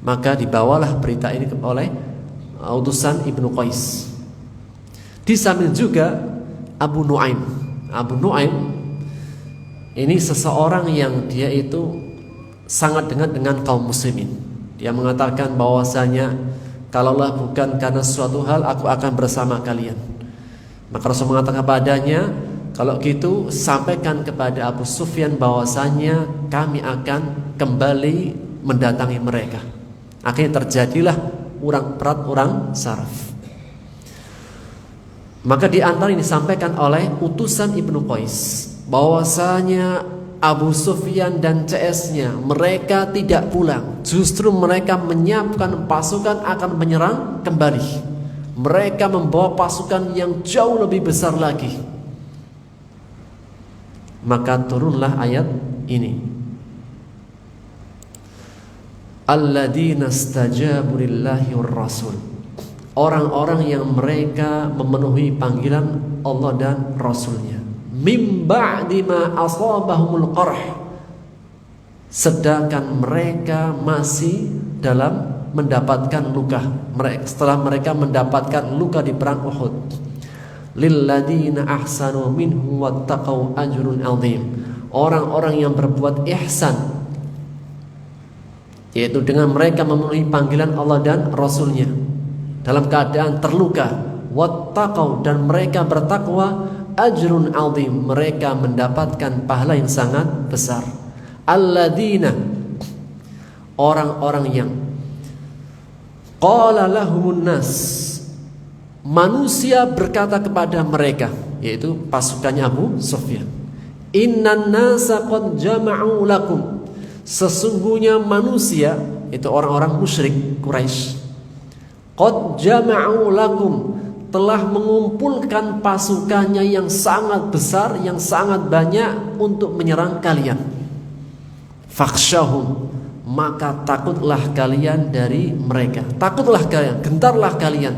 Maka dibawalah berita ini oleh utusan Ibnu Qais. Di samping juga Abu Nuaim. Abu Nuaim ini seseorang yang dia itu sangat dekat dengan kaum muslimin. Dia mengatakan bahwasanya kalaulah bukan karena suatu hal, aku akan bersama kalian. Maka Rasul mengatakan kepadanya, kalau gitu sampaikan kepada Abu Sufyan bahwasanya kami akan kembali mendatangi mereka. Akhirnya terjadilah perang Saraf. Maka di antara ini disampaikan oleh utusan Ibnu Qais bahwasanya Abu Sufyan dan CS-nya mereka tidak pulang, justru mereka menyiapkan pasukan akan menyerang kembali. Mereka membawa pasukan yang jauh lebih besar lagi. Maka turunlah ayat ini. Alladzina istajabu lillahi war rasul. Orang-orang yang mereka memenuhi panggilan Allah dan Rasulnya. Mim ba'di ma asabahumul qarh. Sedangkan mereka masih dalam mendapatkan luka. Setelah mereka mendapatkan luka di perang Uhud. Lilladzina ahsanu minhum wattaqau ajrun azim. orang-orang yang berbuat ihsan, yaitu dengan mereka memenuhi panggilan Allah dan Rasulnya dalam keadaan terluka, wattaqau, dan mereka bertakwa, ajrun azim, mereka mendapatkan pahala yang sangat besar. Alladzina, orang-orang yang qala lahumun nas, manusia berkata kepada mereka, yaitu pasukannya Abu Sufyan, innan nasa qad jama'u lakum, sesungguhnya manusia, itu orang-orang musyrik Quraisy, qad jama'u lakum, telah mengumpulkan pasukannya yang sangat besar, yang sangat banyak untuk menyerang kalian. Fakhshahum, maka takutlah kalian dari mereka. Takutlah kalian, gentarlah kalian.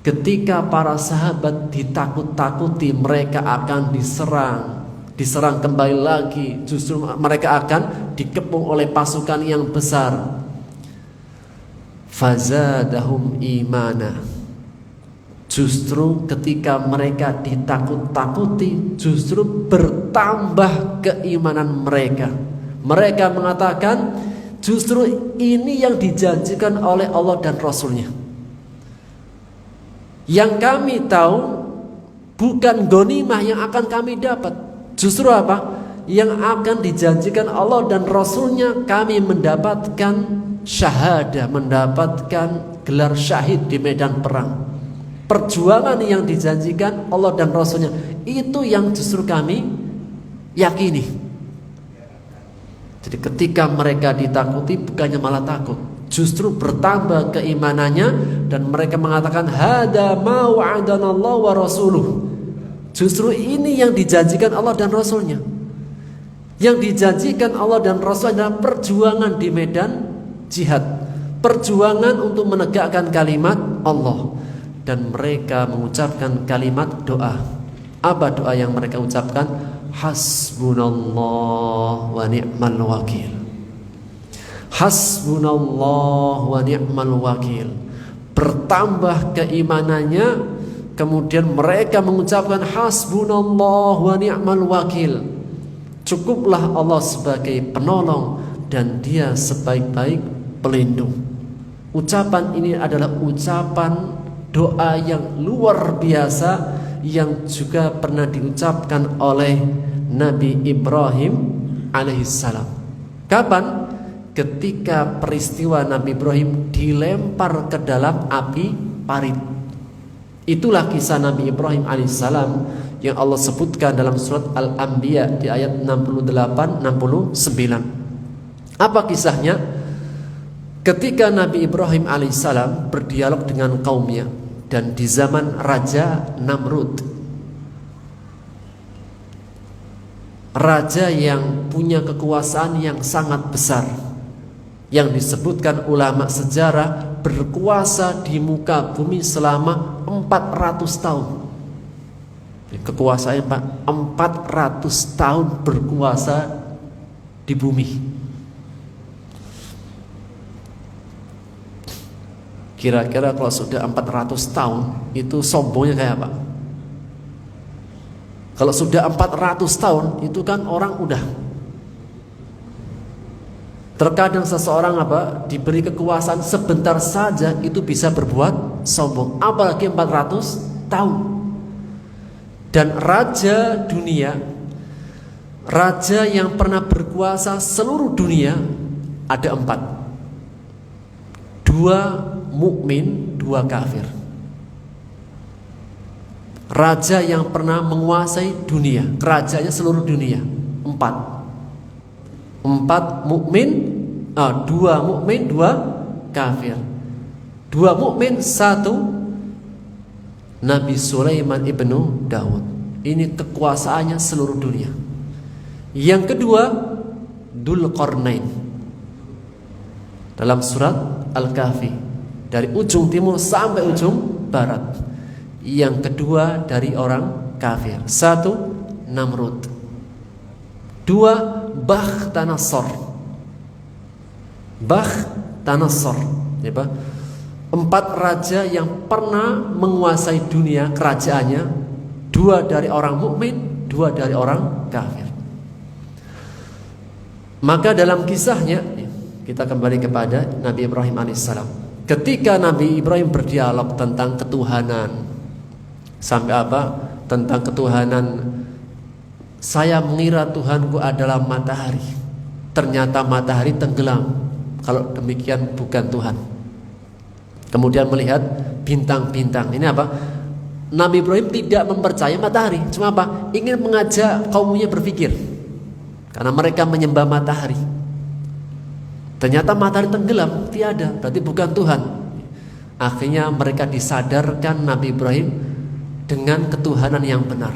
Ketika para sahabat ditakut-takuti mereka akan diserang kembali lagi, justru mereka akan dikepung oleh pasukan yang besar. Fazadahum imana, justru ketika mereka ditakut-takuti, justru bertambah keimanan mereka. Mereka mengatakan, justru ini yang dijanjikan oleh Allah dan Rasulnya. Yang kami tahu bukan ghanimah yang akan kami dapat, justru apa? Yang akan dijanjikan Allah dan Rasulnya, kami mendapatkan syahadah, mendapatkan gelar syahid di medan perang. Perjuangan yang dijanjikan Allah dan Rasulnya, itu yang justru kami yakini. Jadi ketika mereka ditakuti, bukannya malah takut, justru bertambah keimanannya, dan mereka mengatakan hada ma wa'adanallahu wa rasuluh, justru ini yang dijanjikan Allah dan Rasulnya. Yang dijanjikan Allah dan Rasul adalah perjuangan di medan jihad, perjuangan untuk menegakkan kalimat Allah. Dan mereka mengucapkan kalimat doa. Apa doa yang mereka ucapkan? Hasbunallah wa ni'mal wakil. Hasbunallah wa ni'mal wakil. Bertambah keimanannya, kemudian mereka mengucapkan hasbunallah wa ni'mal wakil. Cukuplah Allah sebagai penolong dan Dia sebaik-baik pelindung. Ucapan ini adalah ucapan doa yang luar biasa, yang juga pernah diucapkan oleh Nabi Ibrahim alaihissalam. Kapan? Ketika peristiwa Nabi Ibrahim dilempar ke dalam api parit. Itulah kisah Nabi Ibrahim alaihissalam yang Allah sebutkan dalam surat Al-Anbiya di ayat 68-69. Apa kisahnya? Ketika Nabi Ibrahim alaihissalam berdialog dengan kaumnya, dan di zaman Raja Namrud, raja yang punya kekuasaan yang sangat besar, yang disebutkan ulama sejarah berkuasa di muka bumi selama 400 tahun. Kekuasaannya Pak, 400 tahun berkuasa di bumi. Kira-kira kalau sudah 400 tahun, itu sombongnya kayak apa? Kalau sudah 400 tahun, itu kan orang udah. Terkadang seseorang diberi kekuasaan sebentar saja, itu bisa berbuat sombong. Apalagi 400 tahun. Dan raja dunia, raja yang pernah berkuasa seluruh dunia, ada 4. 2 mukmin, 2 kafir. Raja yang pernah menguasai dunia, kerajaannya seluruh dunia, 4 mukmin, 2 mukmin, 2 kafir. 2 mukmin, 1 Nabi Sulaiman ibnu Daud. Ini kekuasaannya seluruh dunia. Yang kedua, Dzulqarnain. Dalam surat Al-Kahfi, dari ujung timur sampai ujung barat. Yang kedua dari orang kafir. 1 Namrud, 2 Bakhtanassar. Bakhtanassar, 4 raja yang pernah menguasai dunia kerajaannya, 2 dari orang mukmin, 2 dari orang kafir. Maka dalam kisahnya, kita kembali kepada Nabi Ibrahim alaihissalam. Ketika Nabi Ibrahim berdialog tentang ketuhanan, sampai apa? Tentang ketuhanan, saya mengira Tuhanku adalah matahari, ternyata matahari tenggelam. Kalau demikian bukan Tuhan. Kemudian melihat bintang-bintang. Ini apa? Nabi Ibrahim tidak mempercayai matahari. Cuma apa? Ingin mengajak kaumnya berpikir, karena mereka menyembah matahari. Ternyata matahari tenggelam, tiada, berarti bukan Tuhan. Akhirnya mereka disadarkan Nabi Ibrahim dengan ketuhanan yang benar.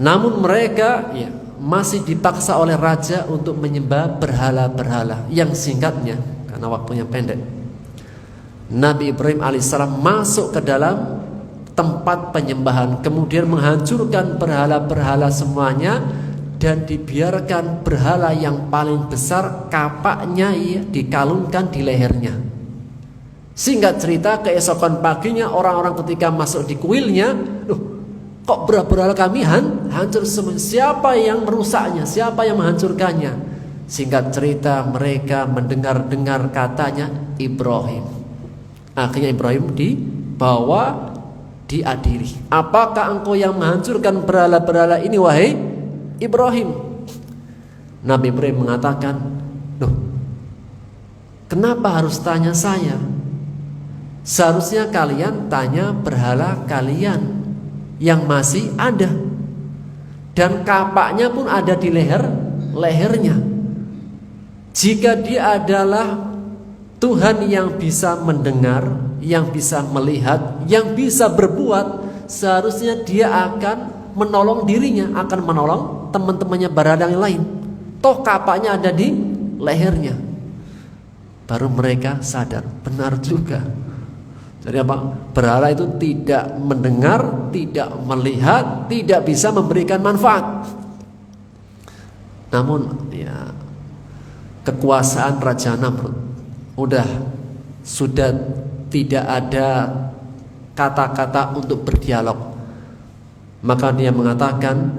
Namun mereka masih dipaksa oleh raja untuk menyembah berhala-berhala. Yang singkatnya, karena waktunya pendek, Nabi Ibrahim alaihissalam masuk ke dalam tempat penyembahan, kemudian menghancurkan berhala-berhala semuanya, dan dibiarkan berhala yang paling besar kapaknya dikalungkan di lehernya. Singkat cerita, keesokan paginya orang-orang ketika masuk di kuilnya, kok berhala kami hancur semua? Siapa yang merusaknya? Siapa yang menghancurkannya? Singkat cerita, mereka mendengar-dengar katanya Ibrahim. Akhirnya Ibrahim dibawa, diadili. Apakah engkau yang menghancurkan berhala-berhala ini, wahai Ibrahim? Nabi Ibrahim mengatakan, loh, kenapa harus tanya saya? Seharusnya kalian tanya berhala kalian yang masih ada, dan kapaknya pun ada di lehernya. Jika dia adalah Tuhan yang bisa mendengar, yang bisa melihat, yang bisa berbuat, seharusnya dia akan menolong dirinya, akan menolong teman-temannya berhala yang lain. Toh kapaknya ada di lehernya. Baru mereka sadar, benar juga. Jadi apa? Berhala itu tidak mendengar, tidak melihat, tidak bisa memberikan manfaat. Namun kekuasaan Raja Namrud sudah tidak ada kata-kata untuk berdialog. Maka dia mengatakan,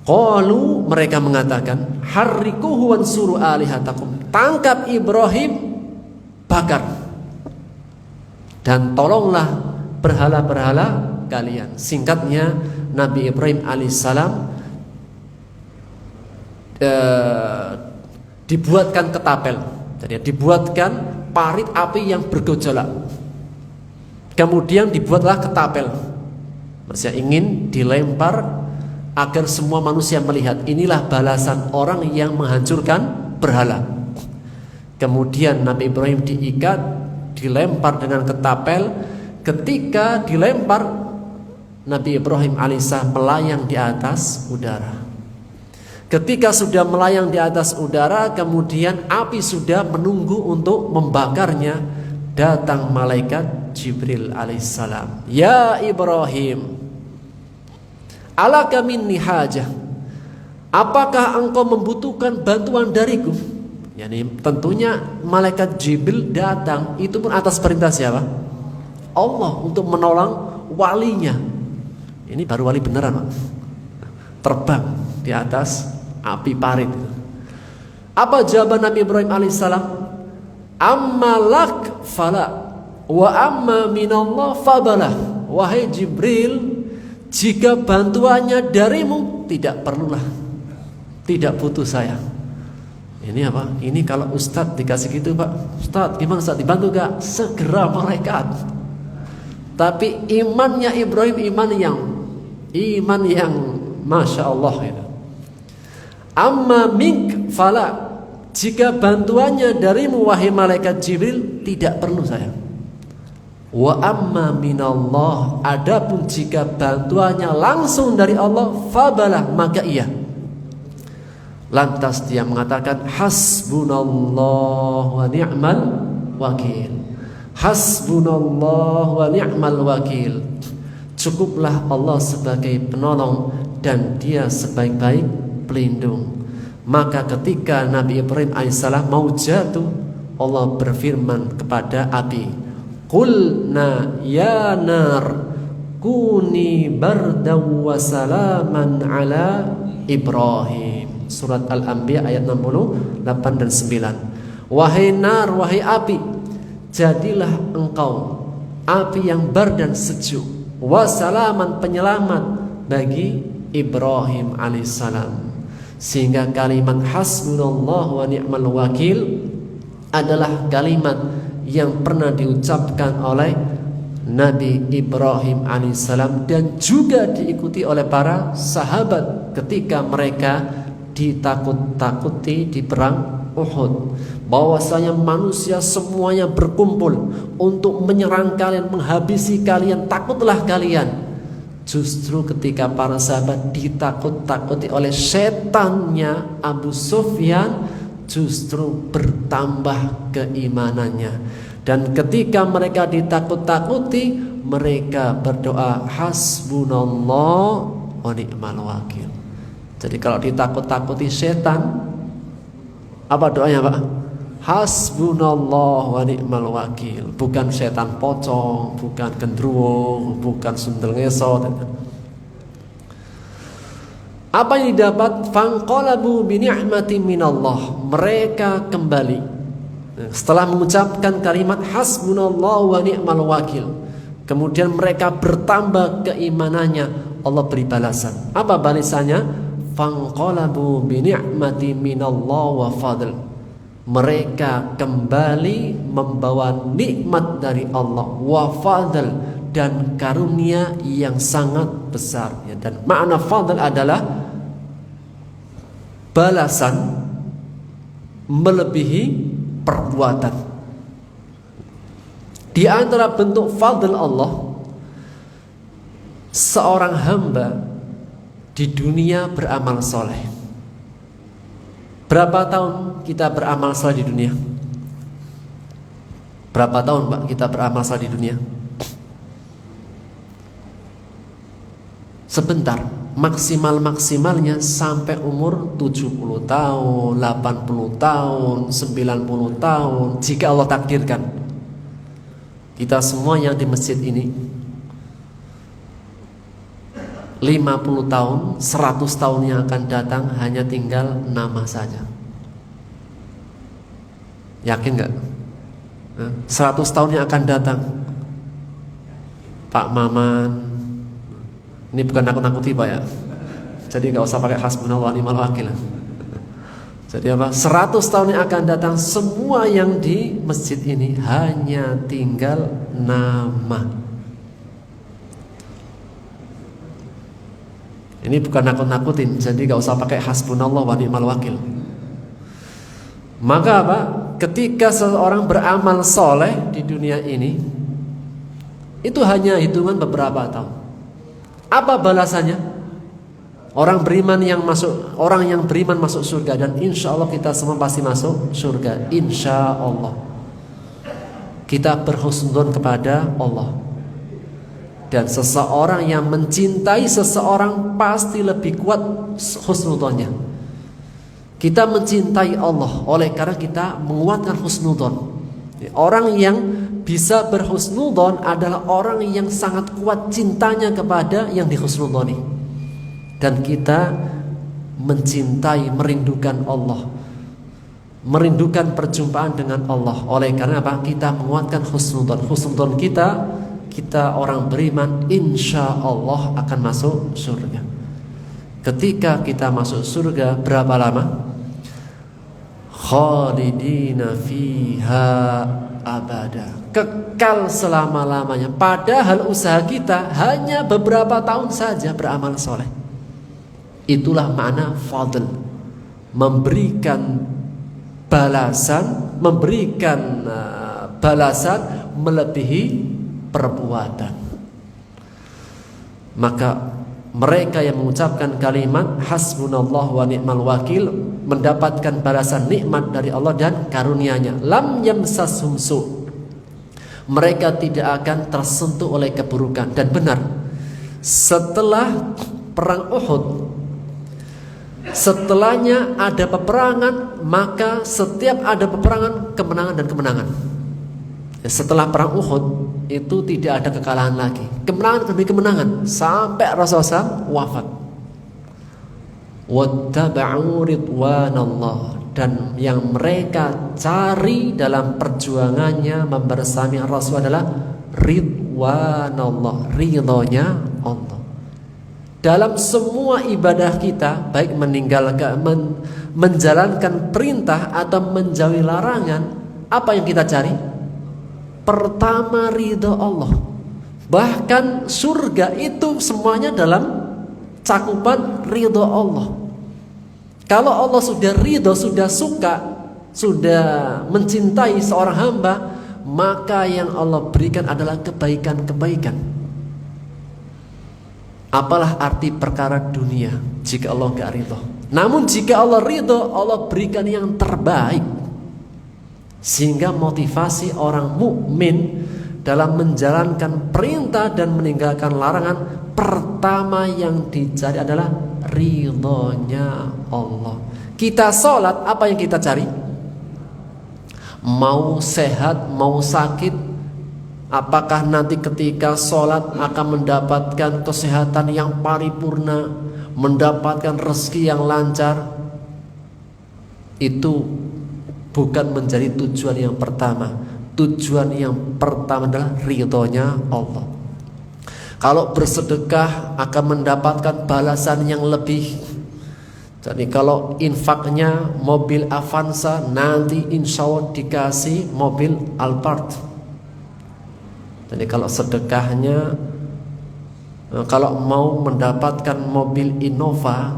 qalu, mereka mengatakan, harriquhu wansuru alihatakum, tangkap Ibrahim, bakar, dan tolonglah berhala-berhala kalian. Singkatnya, Nabi Ibrahim alaihissalam dibuatkan ketapel, jadi dibuatkan parit api yang bergejolak. Kemudian dibuatlah ketapel, maksudnya ingin dilempar agar semua manusia melihat, inilah balasan orang yang menghancurkan berhala. Kemudian Nabi Ibrahim diikat, dilempar dengan ketapel. Ketika dilempar, Nabi Ibrahim alaihissalam melayang di atas udara. Ketika sudah melayang di atas udara, kemudian api sudah menunggu untuk membakarnya. Datang malaikat Jibril alaihissalam. Ya Ibrahim, alaka minni hajah, apakah engkau membutuhkan bantuan dariku? Yani tentunya malaikat Jibril datang itu pun atas perintah siapa? Allah, untuk menolong walinya. Ini baru wali beneran, Pak. Terbang di atas api parit. Apa jawaban Nabi Ibrahim alaihissalam? Amma lak fala wa amma minallah fabalah. Wahai Jibril, jika bantuannya darimu, tidak perlulah, tidak butuh saya. Ini apa? Ini kalau Ustadz dikasih gitu, Pak, Ustadz gimana Ustadz, dibantu gak? Segera malaikat. Tapi imannya Ibrahim iman yang Masya Allah gitu. Amma mink fala, jika bantuannya darimu wahai malaikat Jibril, tidak perlu saya. Wa amma minallah, adapun jika bantuannya langsung dari Allah, fabalah, maka iya. Lantas dia mengatakan, hasbunallah wa ni'mal wakil. Hasbunallah wa ni'mal wakil. Cukuplah Allah sebagai penolong dan dia sebaik-baik pelindung. Maka ketika Nabi Ibrahim alaihissalam mau jatuh, Allah berfirman kepada api, qulna ya nar kuni bardaw wa salaman ala Ibrahim. surat Al-Anbiya ayat 68 dan 9. Wahai nar, wahai api, jadilah engkau api yang bar dan sejuk, wasalaman, penyelamat bagi Ibrahim alaihissalam. Sehingga kalimat hasbunallah wa ni'mal wakil adalah kalimat yang pernah diucapkan oleh Nabi Ibrahim alaihissalam dan juga diikuti oleh para sahabat ketika mereka ditakut-takuti di perang Uhud, bahwasanya manusia semuanya berkumpul untuk menyerang kalian, menghabisi kalian, takutlah kalian. Justru ketika para sahabat ditakut-takuti oleh setannya Abu Sufyan, justru bertambah keimanannya. Dan ketika mereka ditakut-takuti, mereka berdoa hasbunallah wa ni'mal wakil. Jadi kalau ditakut-takuti setan, apa doanya Pak? Hasbunallah wa ni'mal wakil. Bukan setan pocong, bukan gendruwo, bukan sundel ngesot. Apa yang didapat? Fanqalabu bi ni'matin minallah. Mereka kembali setelah mengucapkan kalimat hasbunallah wa ni'mal wakil, kemudian mereka bertambah keimanannya. Allah beri balasan. Apa balasannya? Fanqalabu bi ni'matin minallah wa fadl. Mereka kembali membawa nikmat dari Allah, wa fadl, dan karunia yang sangat besar. Dan makna fadl adalah balasan melebihi perbuatan. Di antara bentuk fadl Allah, seorang hamba di dunia beramal soleh. Berapa tahun kita beramal soleh di dunia? Berapa tahun Pak kita beramal soleh di dunia? Sebentar, maksimalnya sampai umur 70 tahun, 80 tahun, 90 tahun, jika Allah takdirkan. Kita semua yang di masjid ini 50 tahun, 100 tahun yang akan datang hanya tinggal nama saja. Yakin gak? 100 tahun yang akan datang, Pak Maman, ini bukan nakut-nakuti Pak ya, jadi gak usah pakai hasbunallah wa ni'mal wakil. Jadi apa? 100 tahun yang akan datang, semua yang di masjid ini hanya tinggal nama. Ini bukan nakut-nakutin, jadi gak usah pakai hasbunallah wa ni'mal wakil. Maka apa? Ketika seseorang beramal soleh di dunia ini, itu hanya hitungan beberapa tahun. Apa balasannya? Orang yang beriman masuk surga, dan insya Allah kita semua pasti masuk surga. Insya Allah. Kita berhusnudzon kepada Allah. Dan seseorang yang mencintai seseorang pasti lebih kuat husnudzonnya. Kita mencintai Allah, oleh karena kita menguatkan husnudzon. Orang yang bisa berhusnudzon adalah orang yang sangat kuat cintanya kepada yang dihusnudzoni. Dan kita mencintai, merindukan Allah, merindukan perjumpaan dengan Allah. Oleh karena apa? Kita menguatkan husnudzon. Husnudzon kita orang beriman insya Allah akan masuk surga. Ketika kita masuk surga, berapa lama? Khalidina fiha abada, kekal selama-lamanya. Padahal usaha kita hanya beberapa tahun saja beramal soleh. Itulah makna fadl, memberikan balasan melebihi perbuatan. Maka mereka yang mengucapkan kalimat hasbunallah wa ni'mal wakil mendapatkan balasan nikmat dari Allah dan karunia-Nya. Lam yamsashum su', mereka tidak akan tersentuh oleh keburukan. Dan benar, setelah perang Uhud, setelahnya ada peperangan, maka setiap ada peperangan, kemenangan dan kemenangan. Setelah perang Uhud itu tidak ada kekalahan lagi, kemenangan demi kemenangan sampai Rasulullah SAW wafat. wattaba'u ridwanallah, dan yang mereka cari dalam perjuangannya membersami Rasul adalah ridwanallah, ridhonya Allah. Dalam semua ibadah kita, baik menjalankan perintah atau menjauhi larangan, apa yang kita cari? Pertama ridho Allah. Bahkan surga itu semuanya dalam cakupan ridho Allah. Kalau Allah sudah ridho, sudah suka, sudah mencintai seorang hamba, maka yang Allah berikan adalah kebaikan-kebaikan. Apalah arti perkara dunia jika Allah gak ridho. Namun jika Allah ridho, Allah berikan yang terbaik. Sehingga motivasi orang mukmin dalam menjalankan perintah dan meninggalkan larangan, pertama yang dicari adalah ridhonya Allah. Kita sholat, apa yang kita cari? Mau sehat, mau sakit, apakah nanti ketika sholat akan mendapatkan kesehatan yang paripurna, mendapatkan rezeki yang lancar? Itu bukan menjadi tujuan yang pertama. Tujuan yang pertama adalah ridhonya Allah. Kalau bersedekah akan mendapatkan balasan yang lebih. Jadi kalau infaknya mobil Avanza, nanti insya Allah dikasih mobil Alphard. Jadi kalau sedekahnya, kalau mau mendapatkan mobil Innova,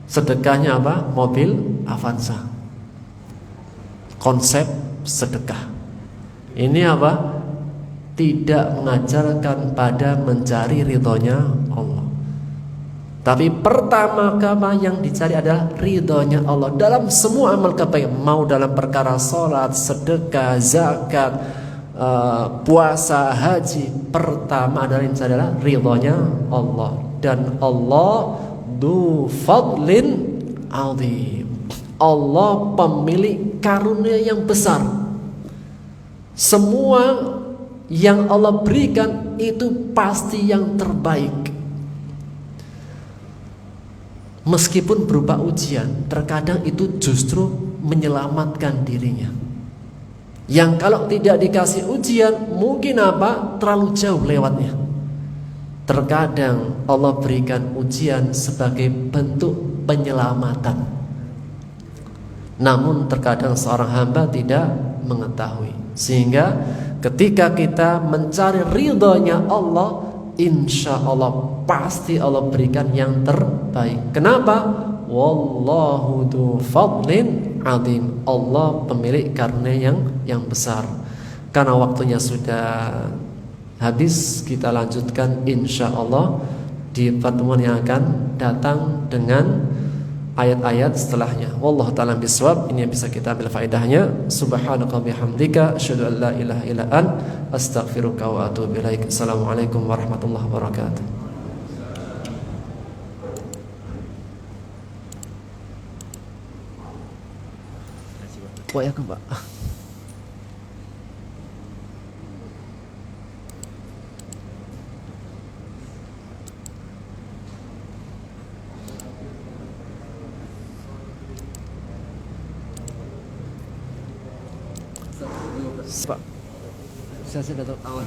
sedekahnya apa? Mobil Avanza. Konsep sedekah ini apa? Tidak mengajarkan pada mencari ridhonya Allah. Tapi pertama-tama yang dicari adalah ridhonya Allah dalam semua amal kebaikan, mau dalam perkara sholat, sedekah, zakat, puasa, haji. Pertama adalah ridhonya Allah. Dan Allah du fadlin azim, Allah pemilik karunia yang besar. Semua yang Allah berikan itu pasti yang terbaik. Meskipun berupa ujian, terkadang itu justru menyelamatkan dirinya. Yang kalau tidak dikasih ujian, mungkin apa? Terlalu jauh lewatnya. Terkadang Allah berikan ujian sebagai bentuk penyelamatan. Namun terkadang seorang hamba tidak mengetahui. Sehingga ketika kita mencari ridhonya Allah, insya Allah pasti Allah berikan yang terbaik. Kenapa? Wallahu du fadlin azim, Allah pemilik karunia yang besar. Karena waktunya sudah habis, kita lanjutkan insya Allah di pertemuan yang akan datang dengan ayat-ayat setelahnya. Wallahu ta'ala bisawab. Ini yang bisa kita ambil faedahnya. Subhanaka bihamdika asyhadu an la ilaha illa anta astaghfiruka wa atubu ilaik. Assalamualaikum warahmatullahi wabarakatuh. Boleh aku, Pak? Pak, saya sudah tahu awal.